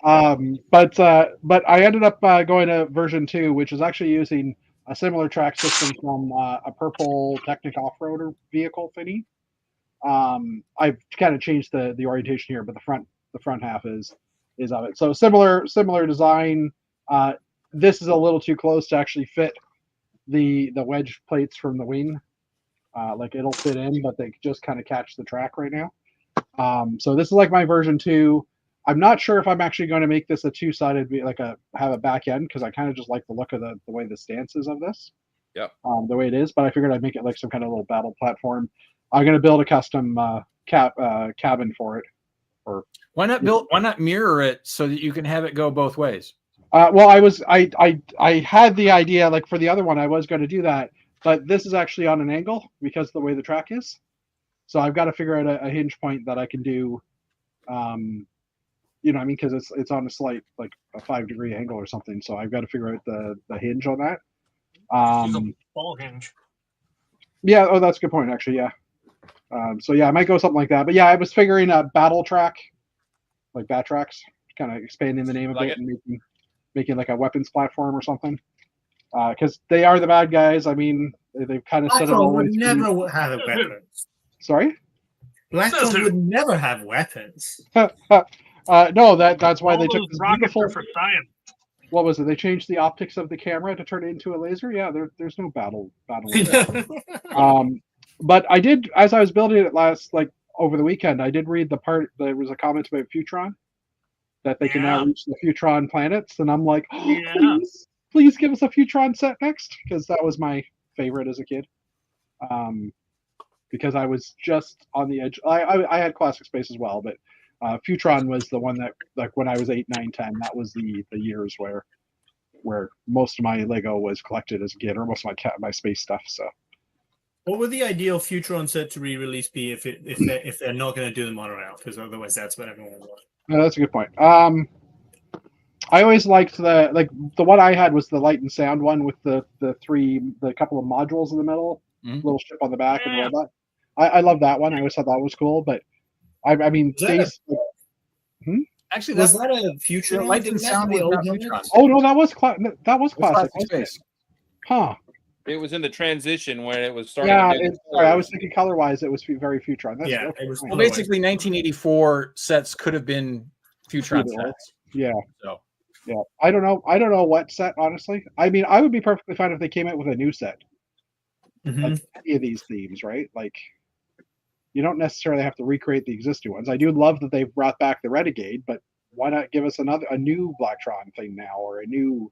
But I ended up going to version 2, which is actually using a similar track system from a purple Technic off-roader vehicle thingy. I've kind of changed the orientation here, but the front half is of it. So similar design. This is a little too close to actually fit the wedge plates from the wing. Like it'll fit in, but they just kind of catch the track right now. So this is like my version 2. I'm not sure if I'm actually going to make this a two-sided, have a back end, because I kind of just like the look of the way the stance is of this. Yep. The way it is, but I figured I'd make it like some kind of little battle platform. I'm going to build a custom cabin for it. Why not mirror it so that you can have it go both ways? Well, I had the idea, like for the other one, I was going to do that, but this is actually on an angle because of the way the track is. So I've got to figure out a hinge point that I can do. You know what I mean? Because it's on a slight, like a 5-degree angle or something. So I've got to figure out the hinge on that. Use a ball hinge. Yeah. Oh, that's a good point, actually. Yeah. So yeah, I might go something like that. But yeah, I was figuring a battle track, like Batrax, kind of expanding the name of it and making like a weapons platform or something. Because they are the bad guys. I mean, they've kind of said it all. Would never have weapons. Sorry. Blacktron would never have weapons. No, that's why all they took this beautiful. For science. What was it? They changed the optics of the camera to turn it into a laser. Yeah, there's no battle. But I did, as I was building it over the weekend, I did read the part. There was a comment about Futron, that they can now reach the Futron planets, and I'm like, please give us a Futron set next, because that was my favorite as a kid. Because I was just on the edge. I had Classic Space as well, but Futron was the one that, like, when I was 8, 9, 10, that was the years where most of my Lego was collected as a kid, or most of my space stuff. So, what would the ideal Futron set to re-release be if they're not going to do the monorail? Because otherwise, that's what everyone wants. No, that's a good point. I always liked the one I had was the light and sound one with the couple of modules in the middle, little ship on the back and all that. I love that one. I always thought that was cool, but I mean, actually, was that a Futron? Light and sound the old Futron. Oh no, that was classic. Space. Huh? It was in the transition when it was starting. Yeah, to get sorry, I was thinking color-wise, it was very Futron. That's Yeah, okay, it was fine. Well, basically, 1984 sets could have been Futron Either or. sets. Yeah, So yeah. I don't know what set, honestly. I mean, I would be perfectly fine if they came out with a new set. Mhm. Any of these themes, right? Like, you don't necessarily have to recreate the existing ones. I do love that they've brought back the Renegade, but why not give us a new Blacktron thing now, or a new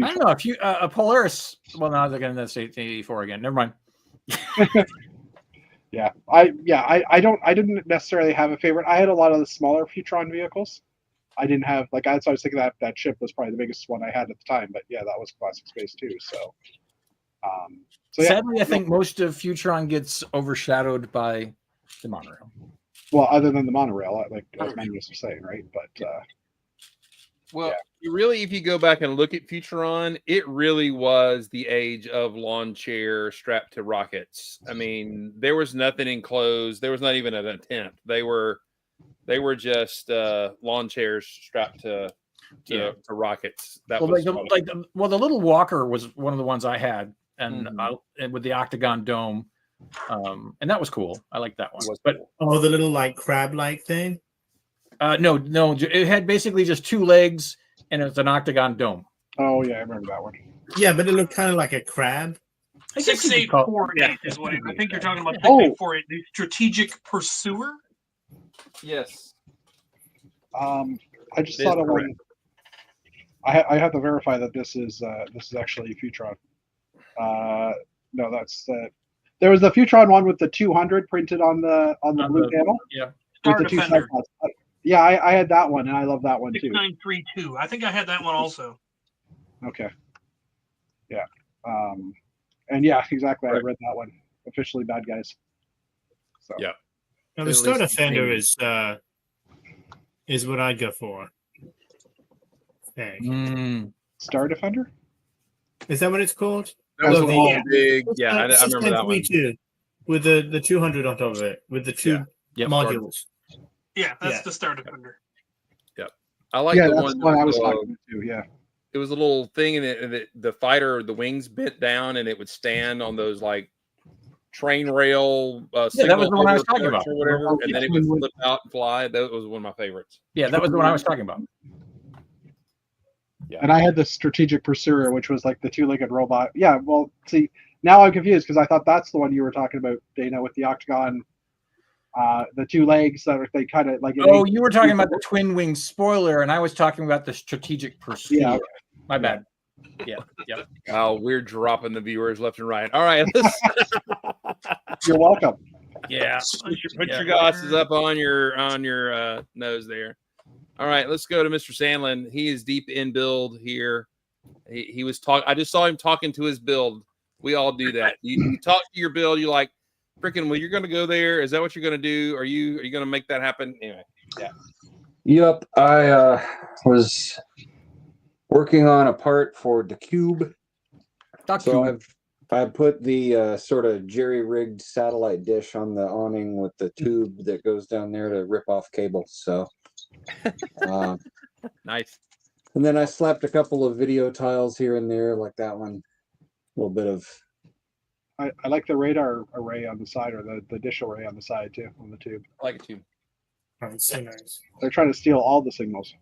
I don't know if you a Polaris. Well, now they're going to say 84 again. Never mind. Yeah, I didn't necessarily have a favorite. I had a lot of the smaller Futron vehicles. I didn't have so I was thinking that ship was probably the biggest one I had at the time. But yeah, that was Classic Space too. So, yeah. Sadly, I think most of Futron gets overshadowed by the monorail. Well, other than the monorail, like as Magnus was saying, right? But well, you really, if you go back and look at Futuron, it really was the age of lawn chair strapped to rockets. I mean, there was nothing enclosed. There was not even an attempt. They were just lawn chairs strapped to rockets. That Well, was the little Walker was one of the ones I had, and and with the octagon dome, and that was cool. I like that one. But the little like crab-like thing. no, it had basically just two legs, and it's an octagon dome. oh yeah, I remember that one. Yeah, but it looked kind of like a crab. 6848 is what I think you're talking about. Oh. 6848, the Strategic Pursuer. yes. I just It thought is of one. I have to verify that this is actually Futron. No, that's there was the Futron one with the 200 printed on the blue panel. Yeah, with Star the two Defender. side pods. Yeah, I had that one, and I love that one too. 6932. I think I had that one also. Okay. Yeah. And yeah, exactly. I Right. read that one. Officially bad guys. So Yeah. Now, the At Star least Defender maybe. is what I'd go for. Okay. Star Defender. Is that what it's called? That was Oh, a the- long, big. Yeah, I remember that one. 6932 with the 200 on top of it with the two Yep. modules. Yeah, that's Yeah. the Star Defender. I like Yeah, the that's one. the one I was that, talking to. Yeah. it was a little thing in it, and the fighter, the wings bent down, and it would stand on those like train rail. that was the one I was talking about. or whatever, and then it would flip out and fly. That was one of my favorites. Yeah, that was the one I was talking about. Yeah. And I had the Strategic Pursuer, which was like the two-legged robot. Yeah. Well, see, now I'm confused because I thought that's the one you were talking about, Dana, with the octagon, the two legs that they kind of like. Oh, you were talking about the twin wing spoiler, and I was talking about the Strategic Pursuit. Yeah. My bad. Yeah. Yep. Oh, we're dropping the viewers left and right. All right, You're welcome. Yeah. put your glasses up on your nose there. All right, let's go to Mr. Sandlin. He is deep in build here. He was talking. I just saw him talking to his build. We all do that. You talk to your build. You're like, freaking, well, you're going to go there. Is that what you're going to do? Are you going to make that happen? Anyway, yeah. Yep, I was working on a part for the Cube. So I've put the sort of jerry-rigged satellite dish on the awning with the tube that goes down there to rip off cables. So Nice. And then I slapped a couple of video tiles here and there, like that one. A little bit of. I like the radar array on the side, or the dish array on the side too, on the tube. I like it too. Oh, it's so nice. They're trying to steal all the signals.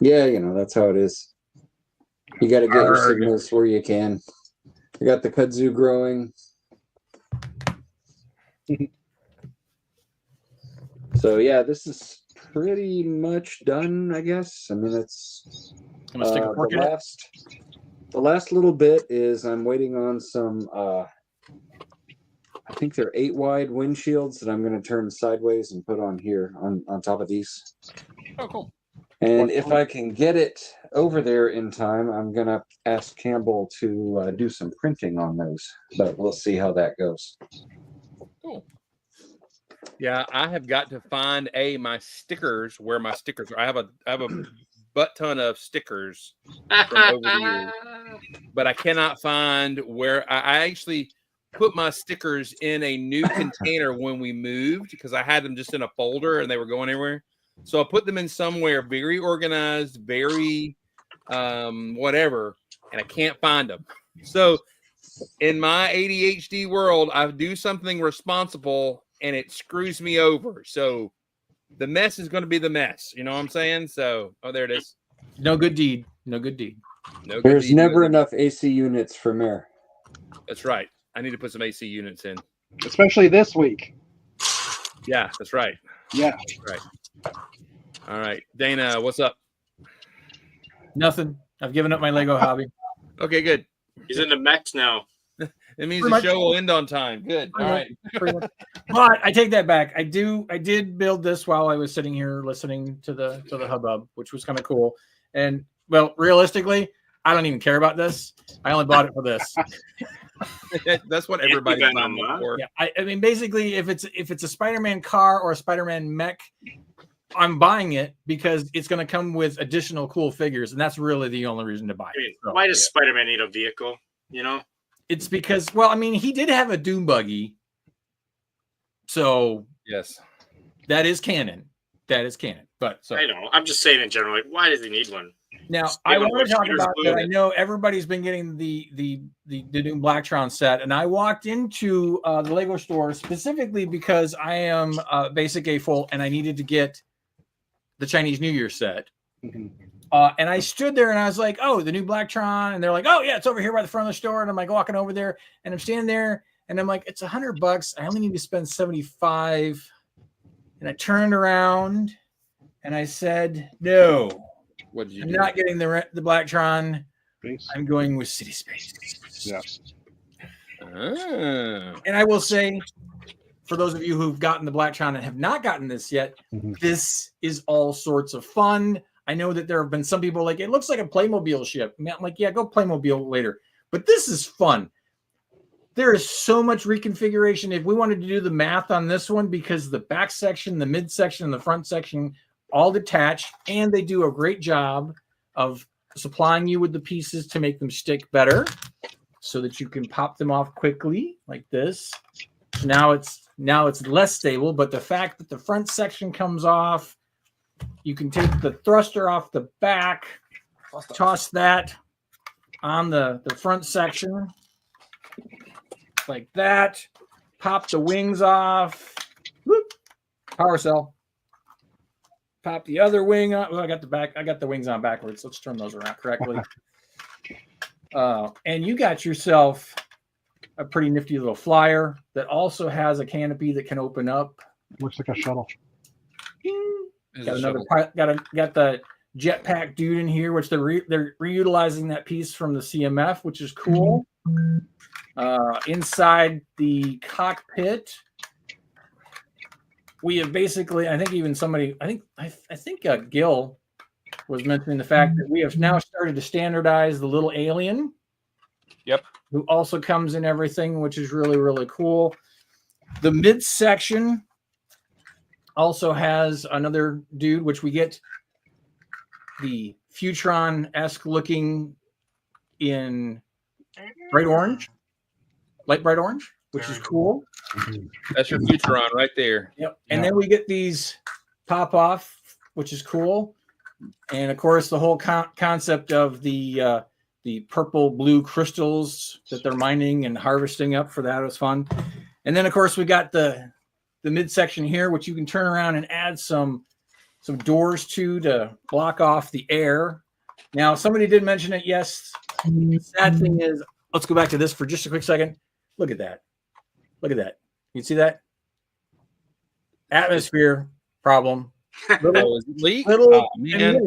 Yeah, that's how it is. You got to get your signals where you can. I got the kudzu growing. So yeah, this is pretty much done, I guess. I mean, it's the last little bit is I'm waiting on some. I think they're 8-wide windshields that I'm going to turn sideways and put on here on top of these. Oh, cool. And if I can get it over there in time, I'm going to ask Campbell to do some printing on those, but we'll see how that goes. Cool. Yeah, I have got to find my stickers where my stickers are. I have a butt ton of stickers from over the years, but I cannot find where I actually put my stickers in a new container when we moved, because I had them just in a folder and they were going everywhere. So I put them in somewhere very organized, very whatever, and I can't find them. So in my ADHD world, I do something responsible and it screws me over. So the mess is going to be the mess. You know what I'm saying? So, oh, there it is. No good deed. No good deed. No good There's deed, never no enough AC units for Mare. That's right. I need to put some AC units in. Especially this week. Yeah, that's right. Yeah. Right. All right. Dana, what's up? Nothing. I've given up my Lego hobby. Okay, good. He's in the mechs now. It means Pretty the much. show will end on time. Good. All right. But I take that back. I did build this while I was sitting here listening to the hubbub, which was kind of cool. And well, realistically, I don't even care about this. I only bought it for this. That's what everybody's buying it for. Yeah, I mean, basically, if it's a Spider-Man car or a Spider-Man mech, I'm buying it because it's going to come with additional cool figures, and that's really the only reason to buy it. I mean, why does Spider-Man need a vehicle? You know, it's because, well, I mean, he did have a Doom buggy, so yes, that is canon. That is canon. But so I know. I'm just saying in general, like, why does he need one? now Just I give him want to what talk Peter's about that. included. I know everybody's been getting the Doom Blacktron set, and I walked into the Lego store specifically because I am basic A full, and I needed to get the Chinese New Year set. Mhm. And I stood there and I was like, oh, the new Blacktron. And they're like, oh, yeah, it's over here by the front of the store. And I'm like walking over there and I'm standing there and I'm like, it's $100. I only need to spend 75. And I turned around and I said, no, what did you I'm do? not getting the Blacktron. Base. I'm going with City Space. Yeah. Ah. And I will say, for those of you who've gotten the Blacktron and have not gotten this yet, Mhm. this is all sorts of fun. I know that there have been some people like, it looks like a Playmobil ship. I'm like, yeah, go Playmobil later. But this is fun. There is so much reconfiguration. If we wanted to do the math on this one, because the back section, the mid section, and the front section all detach, and they do a great job of supplying you with the pieces to make them stick better so that you can pop them off quickly like this. Now it's less stable, but the fact that the front section comes off, you can take the thruster off the back, toss that on the front section like that, pop the wings off, whoop, power cell, pop the other wing on. Well, I got the wings on backwards. Let's turn those around correctly. And you got yourself a pretty nifty little flyer that also has a canopy that can open up. Looks like a shuttle. Got the jetpack dude in here, which they're reutilizing that piece from the CMF, which is cool. Inside the cockpit, we have basically, I think even somebody, I think Gil was mentioning the fact that we have now started to standardize the little alien. Yep. Who also comes in everything, which is really, really cool. The midsection also has another dude, which we get the Futron-esque looking in bright orange, light bright orange, which is cool. That's your Futuron right there. Yep. And then we get these pop off, which is cool. And of course, the whole concept of the purple blue crystals that they're mining and harvesting up for that was fun. And then of course we got the midsection here, which you can turn around and add some doors to block off the air. Now somebody did mention it. Yes. The sad thing is, let's go back to this for just a quick second. Look at that. Look at that. You see that? Atmosphere problem. Little, leak? Little, Oh, man.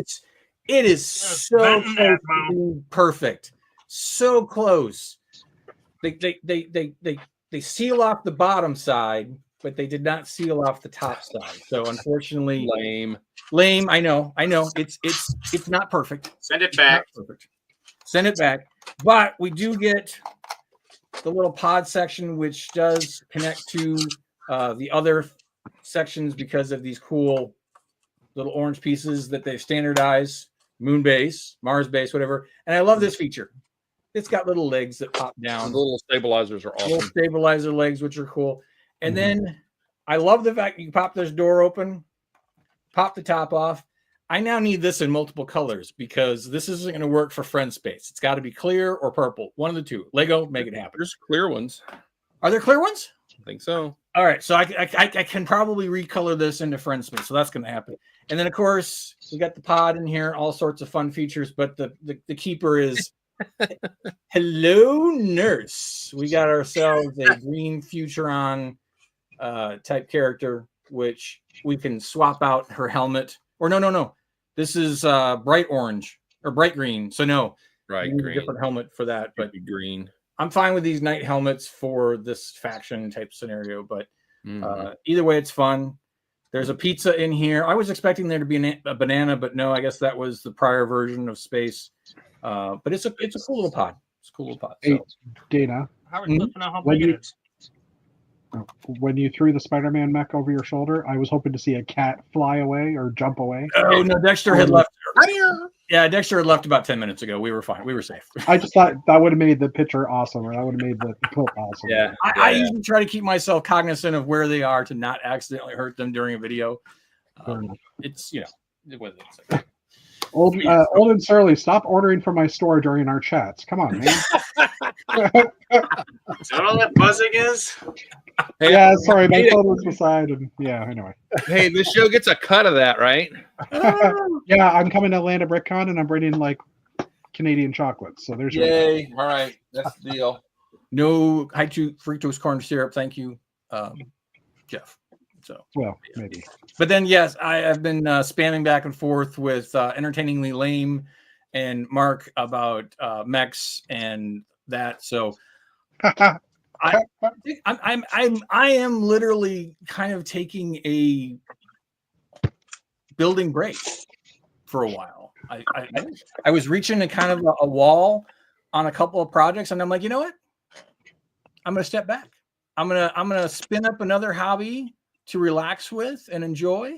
it is so close to being perfect. So close. They seal off the bottom side, but they did not seal off the top side. So unfortunately, lame. I know. It's not perfect. Send it back. Perfect. Send it back. But we do get the little pod section, which does connect to the other sections because of these cool little orange pieces that they've standardized. Moon base, Mars base, whatever. And I love this feature. It's got little legs that pop down. The little stabilizers are awesome. Little stabilizer legs, which are cool. And then I love the fact you pop this door open, pop the top off. I now need this in multiple colors because this isn't going to work for friend space. It's got to be clear or purple. One of the two. Lego, make it happen. There's clear ones. Are there clear ones? I think so. All right, so I can probably recolor this into friend space, so that's going to happen. And then, of course, we got the pod in here, all sorts of fun features, but the keeper is hello, nurse. We got ourselves a green Futuron type character, which we can swap out her helmet. Or no. This is bright orange or bright green. So no, Right, green. Different helmet for that, but green. I'm fine with these night helmets for this faction type scenario. But either way, it's fun. There's a pizza in here. I was expecting there to be a banana, but no, I guess that was the prior version of space. But it's a cool little pod. It's a cool little pod. So. Hey, Dana, Howard, let me know how big it is. when you threw the Spider-Man mech over your shoulder, I was hoping to see a cat fly away or jump away. Oh no, Dexter had left. Yeah, Dexter had left about 10 minutes ago. We were fine. We were safe. I just thought that would have made the picture awesome, or that would have made the clip awesome. Yeah. I usually try to keep myself cognizant of where they are to not accidentally hurt them during a video. It's what is it? Old and Surly, stop ordering from my store during our chats. Come on, man. Is that all that buzzing is? Hey, Yeah, sorry, my phone was beside, and yeah, anyway. Hey, this show gets a cut of that, right? Yeah, I'm coming to Atlanta BrickCon, and I'm bringing like Canadian chocolates. So there's Yay! All right, that's the deal. No high fructose corn syrup, thank you, Jeff. So maybe. But then yes, I have been spamming back and forth with Entertainingly Lame and Mark about mechs and that. So I am literally kind of taking a building break for a while. I was reaching a kind of a wall on a couple of projects, and I'm like, you know what? I'm gonna step back. I'm gonna spin up another hobby to relax with and enjoy,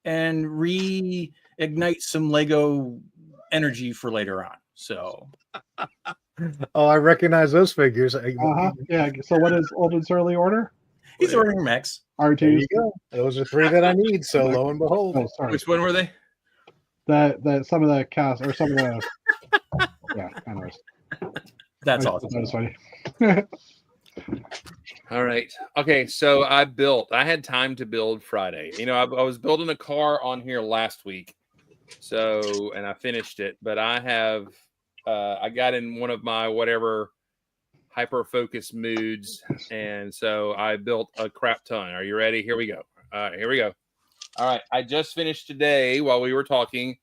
and reignite some Lego energy for later on. So, oh, I recognize those figures. Yeah. So what is Old and Surly order? He's ordering mechs. R2. There you go. Those are 3 that I need. So lo and behold. Oh, sorry. Which one were they? That some of the cast or some of the yeah. Anyways, that's awesome. That was funny. All right. Okay. So I had time to build Friday. I was building a car on here last week. So, and I finished it, but I got in one of my whatever hyper focus moods. And so I built a crap ton. Are you ready? Here we go. Here we go. All right. I just finished today while we were talking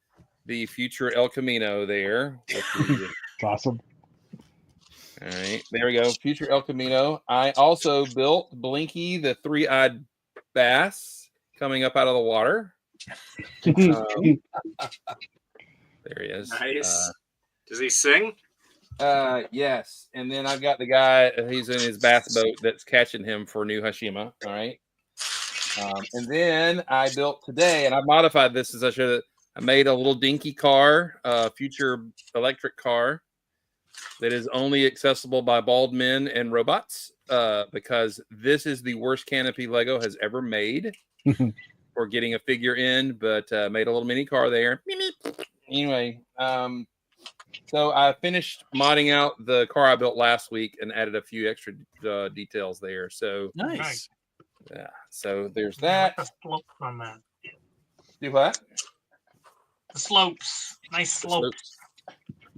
the future El Camino there. Awesome. All right, there we go. Future El Camino. I also built Blinky, the 3-eyed bass coming up out of the water. There he is. Nice. Does he sing? Yes. And then I've got the guy, he's in his bass boat that's catching him for New Hashima. All right. And then I built today, and I modified this as I should. I made a little dinky car, future electric car that is only accessible by bald men and robots, because this is the worst canopy Lego has ever made for getting a figure in, but made a little mini car there. Anyway, so I finished modding out the car I built last week and added a few extra details there. So nice. Yeah, so there's that. The slope on that. Do what? The slopes. Nice slopes.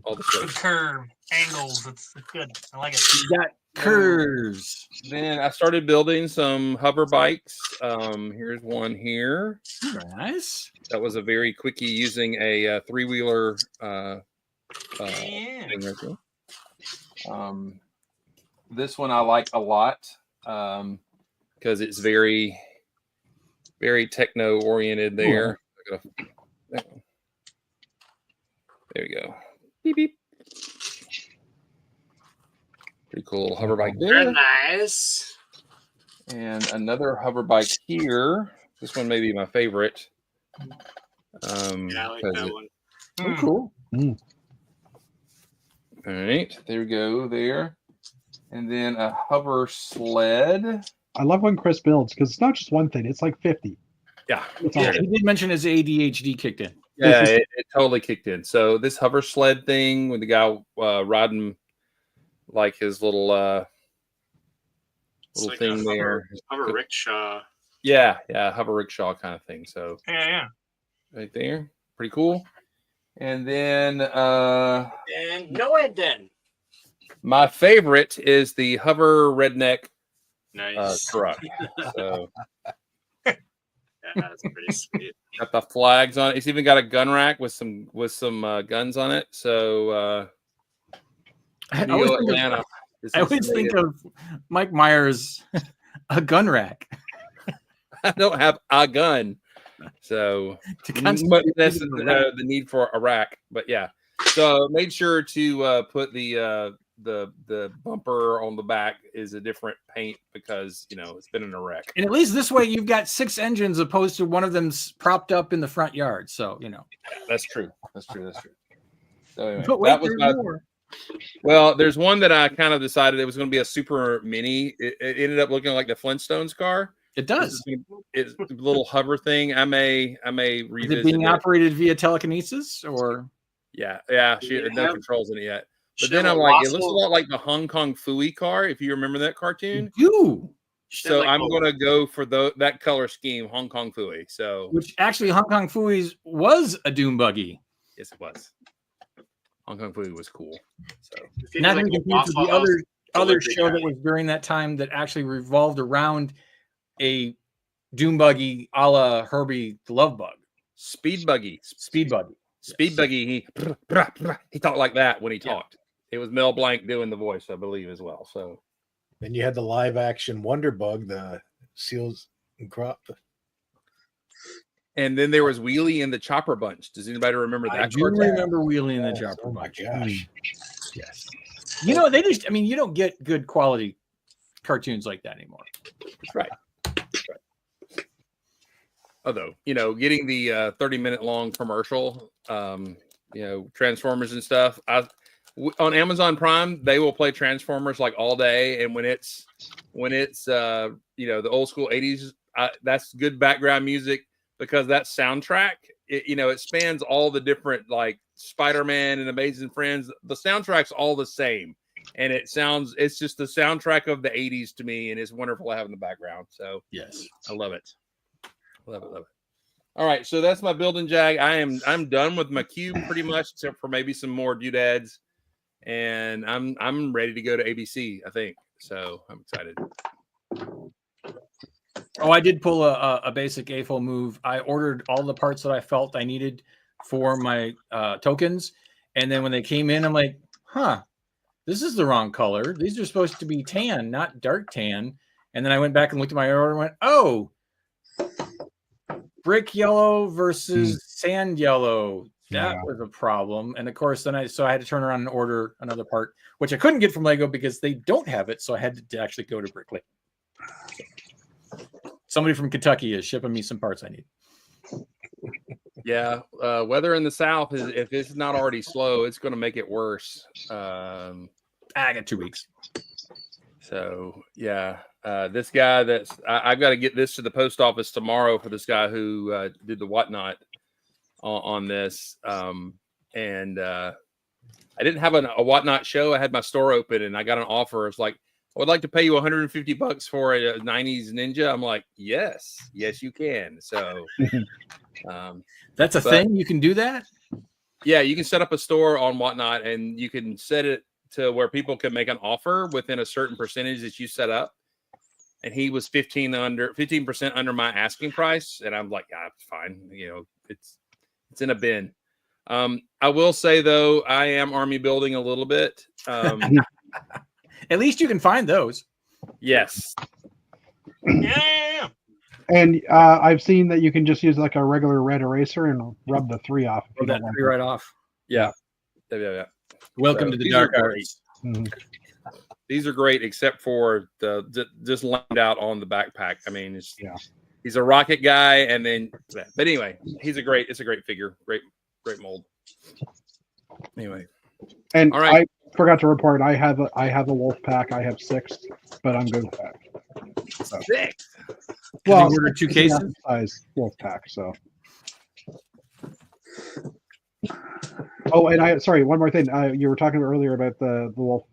All the Good slopes. curve, angles. It's good. I like it. You got curves. Then I started building some hover bikes. Here's one here. Nice. That was a very quickie using a 3-wheeler thing right there. This one I like a lot because it's very, very techno oriented there. There we go. Beep, beep. Pretty cool little hover bike there. Very nice. And another hover bike here. This one may be my favorite. Yeah, I like that one. Oh, cool. Mm. All right, there we go there. And then a hover sled. I love when Chris builds because it's not just one thing; it's like 50. Yeah. It's Yeah, awesome. he did mention his ADHD kicked in. Yeah, it totally kicked in. So this hover sled thing with the guy riding like his little Like thing there. Hover rickshaw. Yeah, hover rickshaw kind of thing. So Yeah. right there, pretty cool. And then And no end then. my favorite is the hover redneck Nice. truck. So Yeah, that's pretty sweet. got the flags on it. It's even got a gun rack with some guns on it. So I Neo always think of- Atlanta. I always think of Mike Myers, a gun rack. I don't have a gun, so but that's the need for a rack. But yeah, so made sure to put the bumper on the back is a different paint because it's been in a wreck. And at least this way, you've got 6 engines opposed to one of them's propped up in the front yard. So That's true. So anyway, But wait, that was there's more. Well, there's one that I kind of decided it was going to be a super mini. It ended up looking like the Flintstones car. It does. It's a little hover thing. I may Is revisit it being operated via telekinesis or? Yeah. She had no controls in it yet. But then I'm like, it looks a lot like the Hong Kong Phooey car. If you remember that cartoon. So I'm going to go for that color scheme, Hong Kong Phooey. So which actually Hong Kong Phooey's was a dune buggy. Yes, it was. Hong Kong Phooey was cool. So not even confused with the other show that was during that time that actually revolved around a dune buggy a la Herbie the Love Bug. Speed Buggy. Buggy. He talked like that when he talked. It was Mel Blanc doing the voice, I believe, as well. So then you had the live action Wonder Bug, the Seals and Crop. And then there was Wheelie and the Chopper Bunch. Does anybody remember that? I do remember Wheelie and the Chopper Bunch. Gosh. Yes. They just, you don't get good quality cartoons like that anymore. That's right. Although, getting the 30-minute long commercial, Transformers and stuff. On Amazon Prime, they will play Transformers like all day. And when it's the old school 80s, that's good background music. Because that soundtrack, it spans all the different like Spider-Man and Amazing Friends. The soundtrack's all the same, and it's just the soundtrack of the '80s to me, and it's wonderful to have in the background. So yes, I love it. Love it. All right, so that's my building jag. I'm done with my cube pretty much, except for maybe some more doodads, and I'm ready to go to ABC. I think so. I'm excited. Oh, I did pull a basic AFO move. I ordered all the parts that I felt I needed for my tokens. And then when they came in, I'm like, this is the wrong color. These are supposed to be tan, not dark tan. And then I went back and looked at my order and went, oh, brick yellow versus sand yellow. That was a problem. And of course, then I had to turn around and order another part, which I couldn't get from Lego because they don't have it. So I had to actually go to Brickley. Somebody from Kentucky is shipping me some parts I need. Yeah, weather in the South is, if it's not already slow, it's going to make it worse. I got 2 weeks. So yeah, this guy I've got to get this to the post office tomorrow for this guy who did the whatnot on this. And I didn't have a whatnot show. I had my store open and I got an offer. It's like, I would like to pay you $150 for a 90s Ninja. I'm like, yes, you can. So that's a thing. You can do that. Yeah, you can set up a store on Whatnot, and you can set it to where people can make an offer within a certain percentage that you set up. And he was 15% under my asking price, and I'm like, fine. It's in a bin. I will say though, I am army building a little bit. At least you can find those. Yes. Yeah. And I've seen that you can just use like a regular red eraser and rub the 3 off. Rub that 3 right off. Yeah. Welcome to the dark arts. Mm-hmm. These are great, except for the just lined out on the backpack. I mean, he's a rocket guy, and then but anyway, it's a great figure, great mold. Anyway. And all right. I forgot to report. I have a wolf pack. I have 6, but I'm good with that. So. 6. Well, order 2 cases size wolf pack. So Oh, and sorry, one more thing. You were talking earlier about the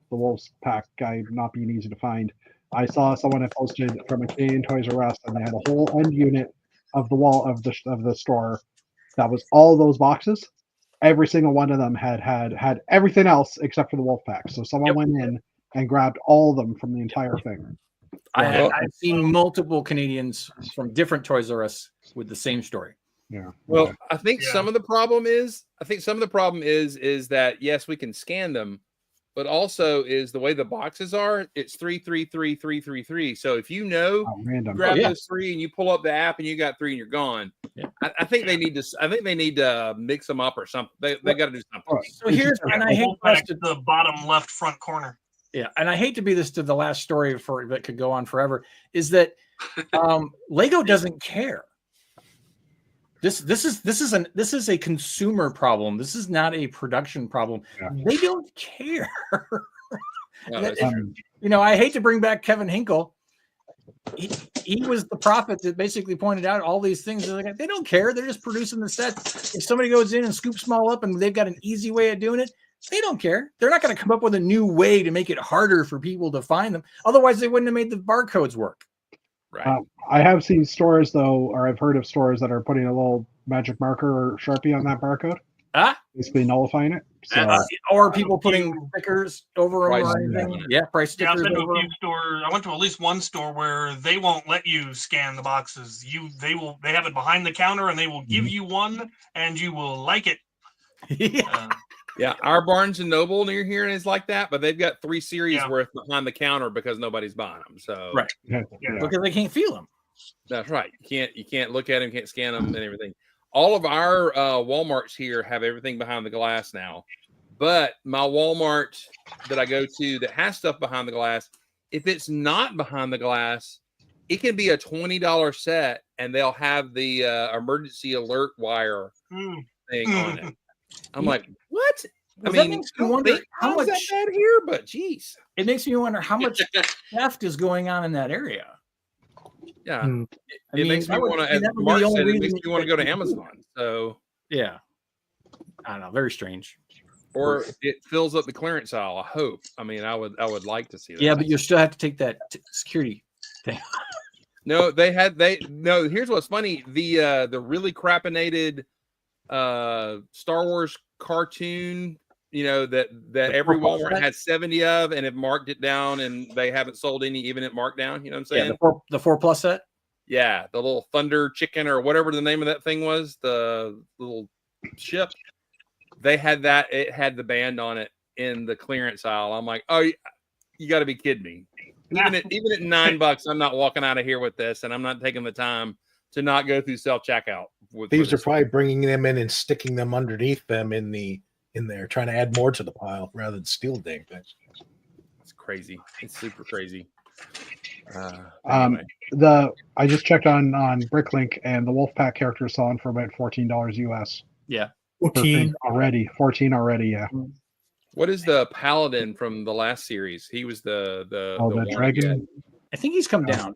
Wolf's Pack guy not being easy to find. I saw someone had posted from a Canadian Toys R Us, and they had a whole end unit of the wall of the store that was all those boxes. Every single one of them had everything else except for the Wolf Pack. So someone went in and grabbed all of them from the entire thing. I've seen multiple Canadians from different Toys R Us with the same story. Yeah. Well, I think some of the problem is that yes, we can scan them, but also is the way the boxes are. It's 3333333. So if you know, random. grab those 3 and you pull up the app and you got 3 and you're gone. Yeah. I think they need to. I think they need to mix them up or something. They got to do something. So here's, and I hate to the bottom left front corner. Yeah, and I hate to be this to the last story for that could go on forever. Is that Lego doesn't care. This is a consumer problem. This is not a production problem. Yeah. They don't care. I hate to bring back Kevin Hinkle. He was the prophet that basically pointed out all these things. Like, they don't care. They're just producing the sets. If somebody goes in and scoops them all up and they've got an easy way of doing it, they don't care. They're not going to come up with a new way to make it harder for people to find them. Otherwise, they wouldn't have made the barcodes work. Right. I have seen stores, though, or I've heard of stores that are putting a little magic marker or Sharpie on that barcode. Basically nullifying it. So, or people putting stickers over them or anything. Yeah, price stickers. I went to at least one store where they won't let you scan the boxes. They have it behind the counter and they will give you one and you will like it. Yeah, our Barnes and Noble near here is like that, but they've got 3 series worth behind the counter because nobody's buying them. So because they can't feel them. That's right. You can't look at them, can't scan them, and everything. All of our Walmarts here have everything behind the glass now, but my Walmart that I go to that has stuff behind the glass, if it's not behind the glass, it can be a $20 set, and they'll have the emergency alert wire thing on it. I'm like, what? Well, I mean, you wonder how much that bad here, but geez, it makes me wonder how much theft is going on in that area. Yeah, it makes me want to. As Mark said, it makes me want to go to Amazon. So yeah, I don't know, very strange. Or it fills up the clearance aisle. I hope. I mean, I would like to see that. Yeah, but you still have to take that security thing. No, here's what's funny: the really crappinated Star Wars cartoon, that every Walmart had 70 of, and have marked it down, and they haven't sold any even at markdown. You know what I'm saying? Yeah, the 4+ set. Yeah, the little Thunder Chicken or whatever the name of that thing was, the little ship. They had that. It had the band on it in the clearance aisle. I'm like, oh, you got to be kidding me! Even at $9, I'm not walking out of here with this, and I'm not taking the time to not go through self checkout. These are probably bringing them in and sticking them underneath them in there, trying to add more to the pile rather than steal dang things. It's crazy. It's super crazy. Anyway. I just checked on Bricklink, and the Wolfpack character is selling for about $14 US. Yeah, 14 already. 14 already. Yeah. What is the Paladin from the last series? He was the dragon. I think he's come down.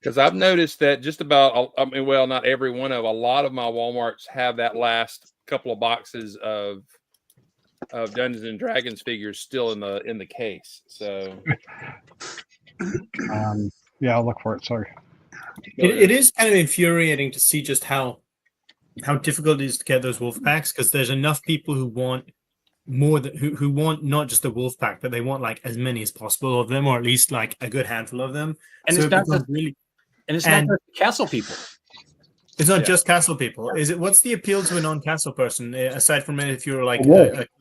Because I've noticed that just about, not every one of, a lot of my Walmarts have that last couple of boxes of Dungeons and Dragons figures still in the case. So, I'll look for it. Sorry. It is kind of infuriating to see just how difficult it is to get those wolf packs, because there's enough people who want more who want not just the wolf pack, but they want like as many as possible of them, or at least like a good handful of them. And so it's not just not just castle people. It's not just castle people. Is it? What's the appeal to a non-castle person aside from if you're like a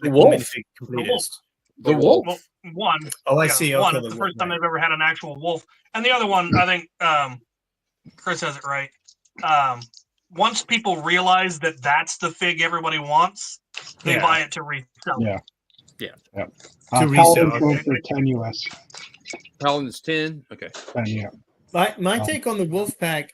wolf completist? The wolf. Well, one. Oh, I see. Okay, the first time they've ever had an actual wolf, and the other one, I think Chris has it right. Once people realize that that's the fig everybody wants, they buy it to resell. Yeah. To resell. For 10 US. Paladin's 10. Okay. 10, yeah. My take on the Wolfpack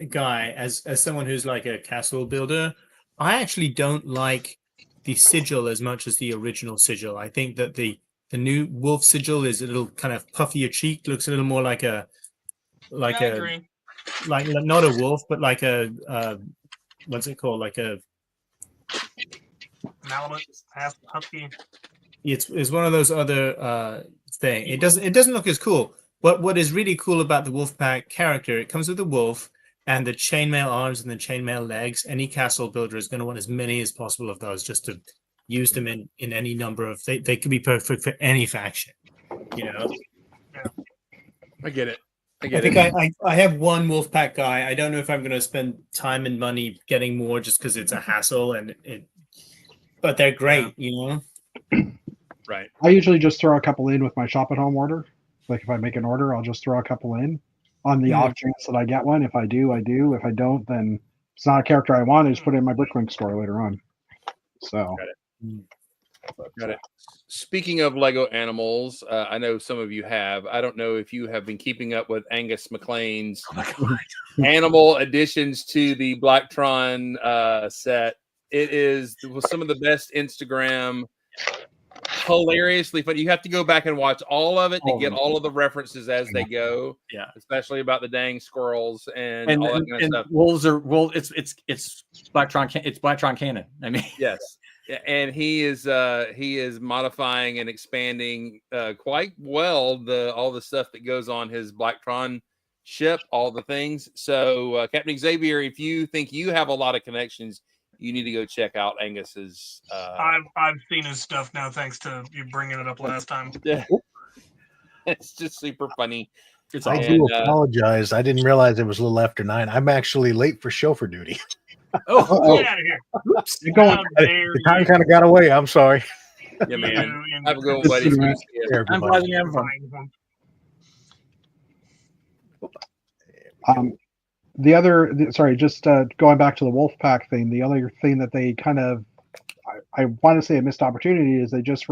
guy, as someone who's like a castle builder, I actually don't like the sigil as much as the original sigil. I think that the new wolf sigil is a little kind of puffier cheeked, looks a little more like not a wolf, but like a what's it called? Like a Malamute, husky. it's one of those other thing. It doesn't look as cool. What is really cool about the Wolfpack character? It comes with the wolf and the chainmail arms and the chainmail legs. Any castle builder is going to want as many as possible of those, just to use them in any number of. They could be perfect for any faction. You know. I get it. I think I have one Wolfpack guy. I don't know if I'm going to spend time and money getting more just because it's a hassle but they're great, you know. Right. I usually just throw a couple in with my shop at home order. Like if I make an order, I'll just throw a couple in on the off chance that I get one. If I do, I do. If I don't, then it's not a character I want. I just put it in my Bricklink store later on. So. Got it. Speaking of Lego animals, I know some of you have. I don't know if you have been keeping up with Angus MacLean's animal additions to the Blacktron set. It is some of the best Instagram, hilariously funny. You have to go back and watch all of it to get all of the references as they go. Yeah, especially about the dang squirrels and all that kind of stuff. Wolves are it's Blacktron. It's Blacktron canon. I mean, yes. And he is modifying and expanding quite well all the stuff that goes on his Blacktron ship, all the things. So Captain Xavier, if you think you have a lot of connections, you need to go check out Angus's. I've seen his stuff now, thanks to you bringing it up last time. Yeah, it's just super funny. I do apologize. I didn't realize it was a little after 9. I'm actually late for chauffeur duty. Get out of here! Oops. The time kind of got away. I'm sorry. Yeah, man. Have a good one, buddy. I'm glad you have fun. Just going back to the Wolfpack thing, the other thing that they kind of, I want to say a missed opportunity is they just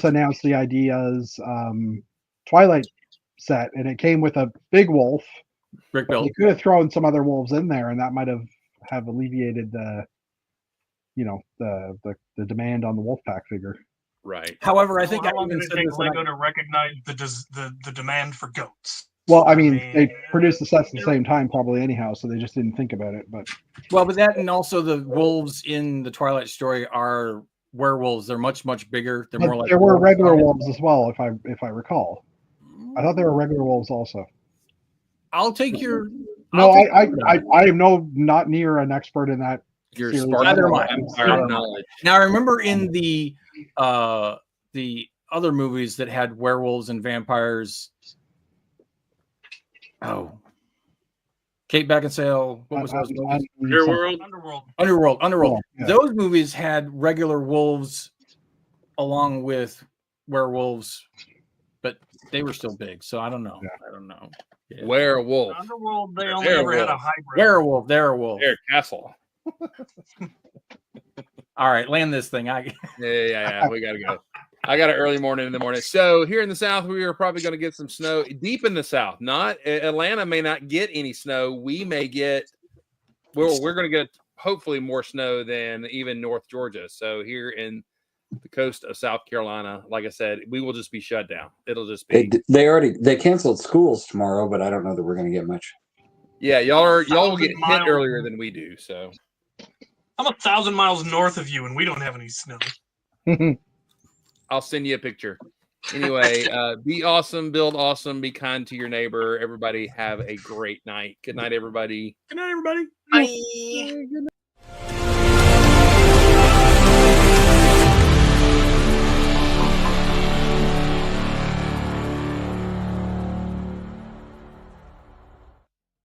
announced the Idea's Twilight set, and it came with a big wolf. Brick build. They could have thrown some other wolves in there, and that might have alleviated the demand on the Wolfpack figure. Right. However, I think how long did it take Lego to recognize the demand for goats? Well, I mean, they produced the sets at the same time, probably anyhow, so they just didn't think about it. But that, and also the wolves in the Twilight story are werewolves. They're much bigger. They're more like there were regular wolves as well, if I recall. I thought there were regular wolves also. I'll take your. No, I am not near an expert in that. Your knowledge. Now, I remember in the other movies that had werewolves and vampires. Oh, Kate Beckinsale. What was those movies? Underworld. Yeah. Those movies had regular wolves along with werewolves, but they were still big. So I don't know. Yeah. I don't know. Yeah. Werewolf. Underworld. They only ever had a hybrid. Werewolf. They're a wolf. Air Castle. All right, land this thing. Yeah. We gotta go. I got an early morning in the morning. So here in the South, we are probably going to get some snow deep in the South. Not Atlanta may not get any snow. We may get. We're going to get hopefully more snow than even North Georgia. So here in the coast of South Carolina, like I said, we will just be shut down. It'll just be. They canceled schools tomorrow, but I don't know that we're going to get much. Yeah, y'all will get hit earlier than we do. So I'm 1,000 miles north of you, and we don't have any snow. I'll send you a picture. Anyway, be awesome, build awesome, be kind to your neighbor. Everybody have a great night. Good night, everybody. Good night, everybody. Bye.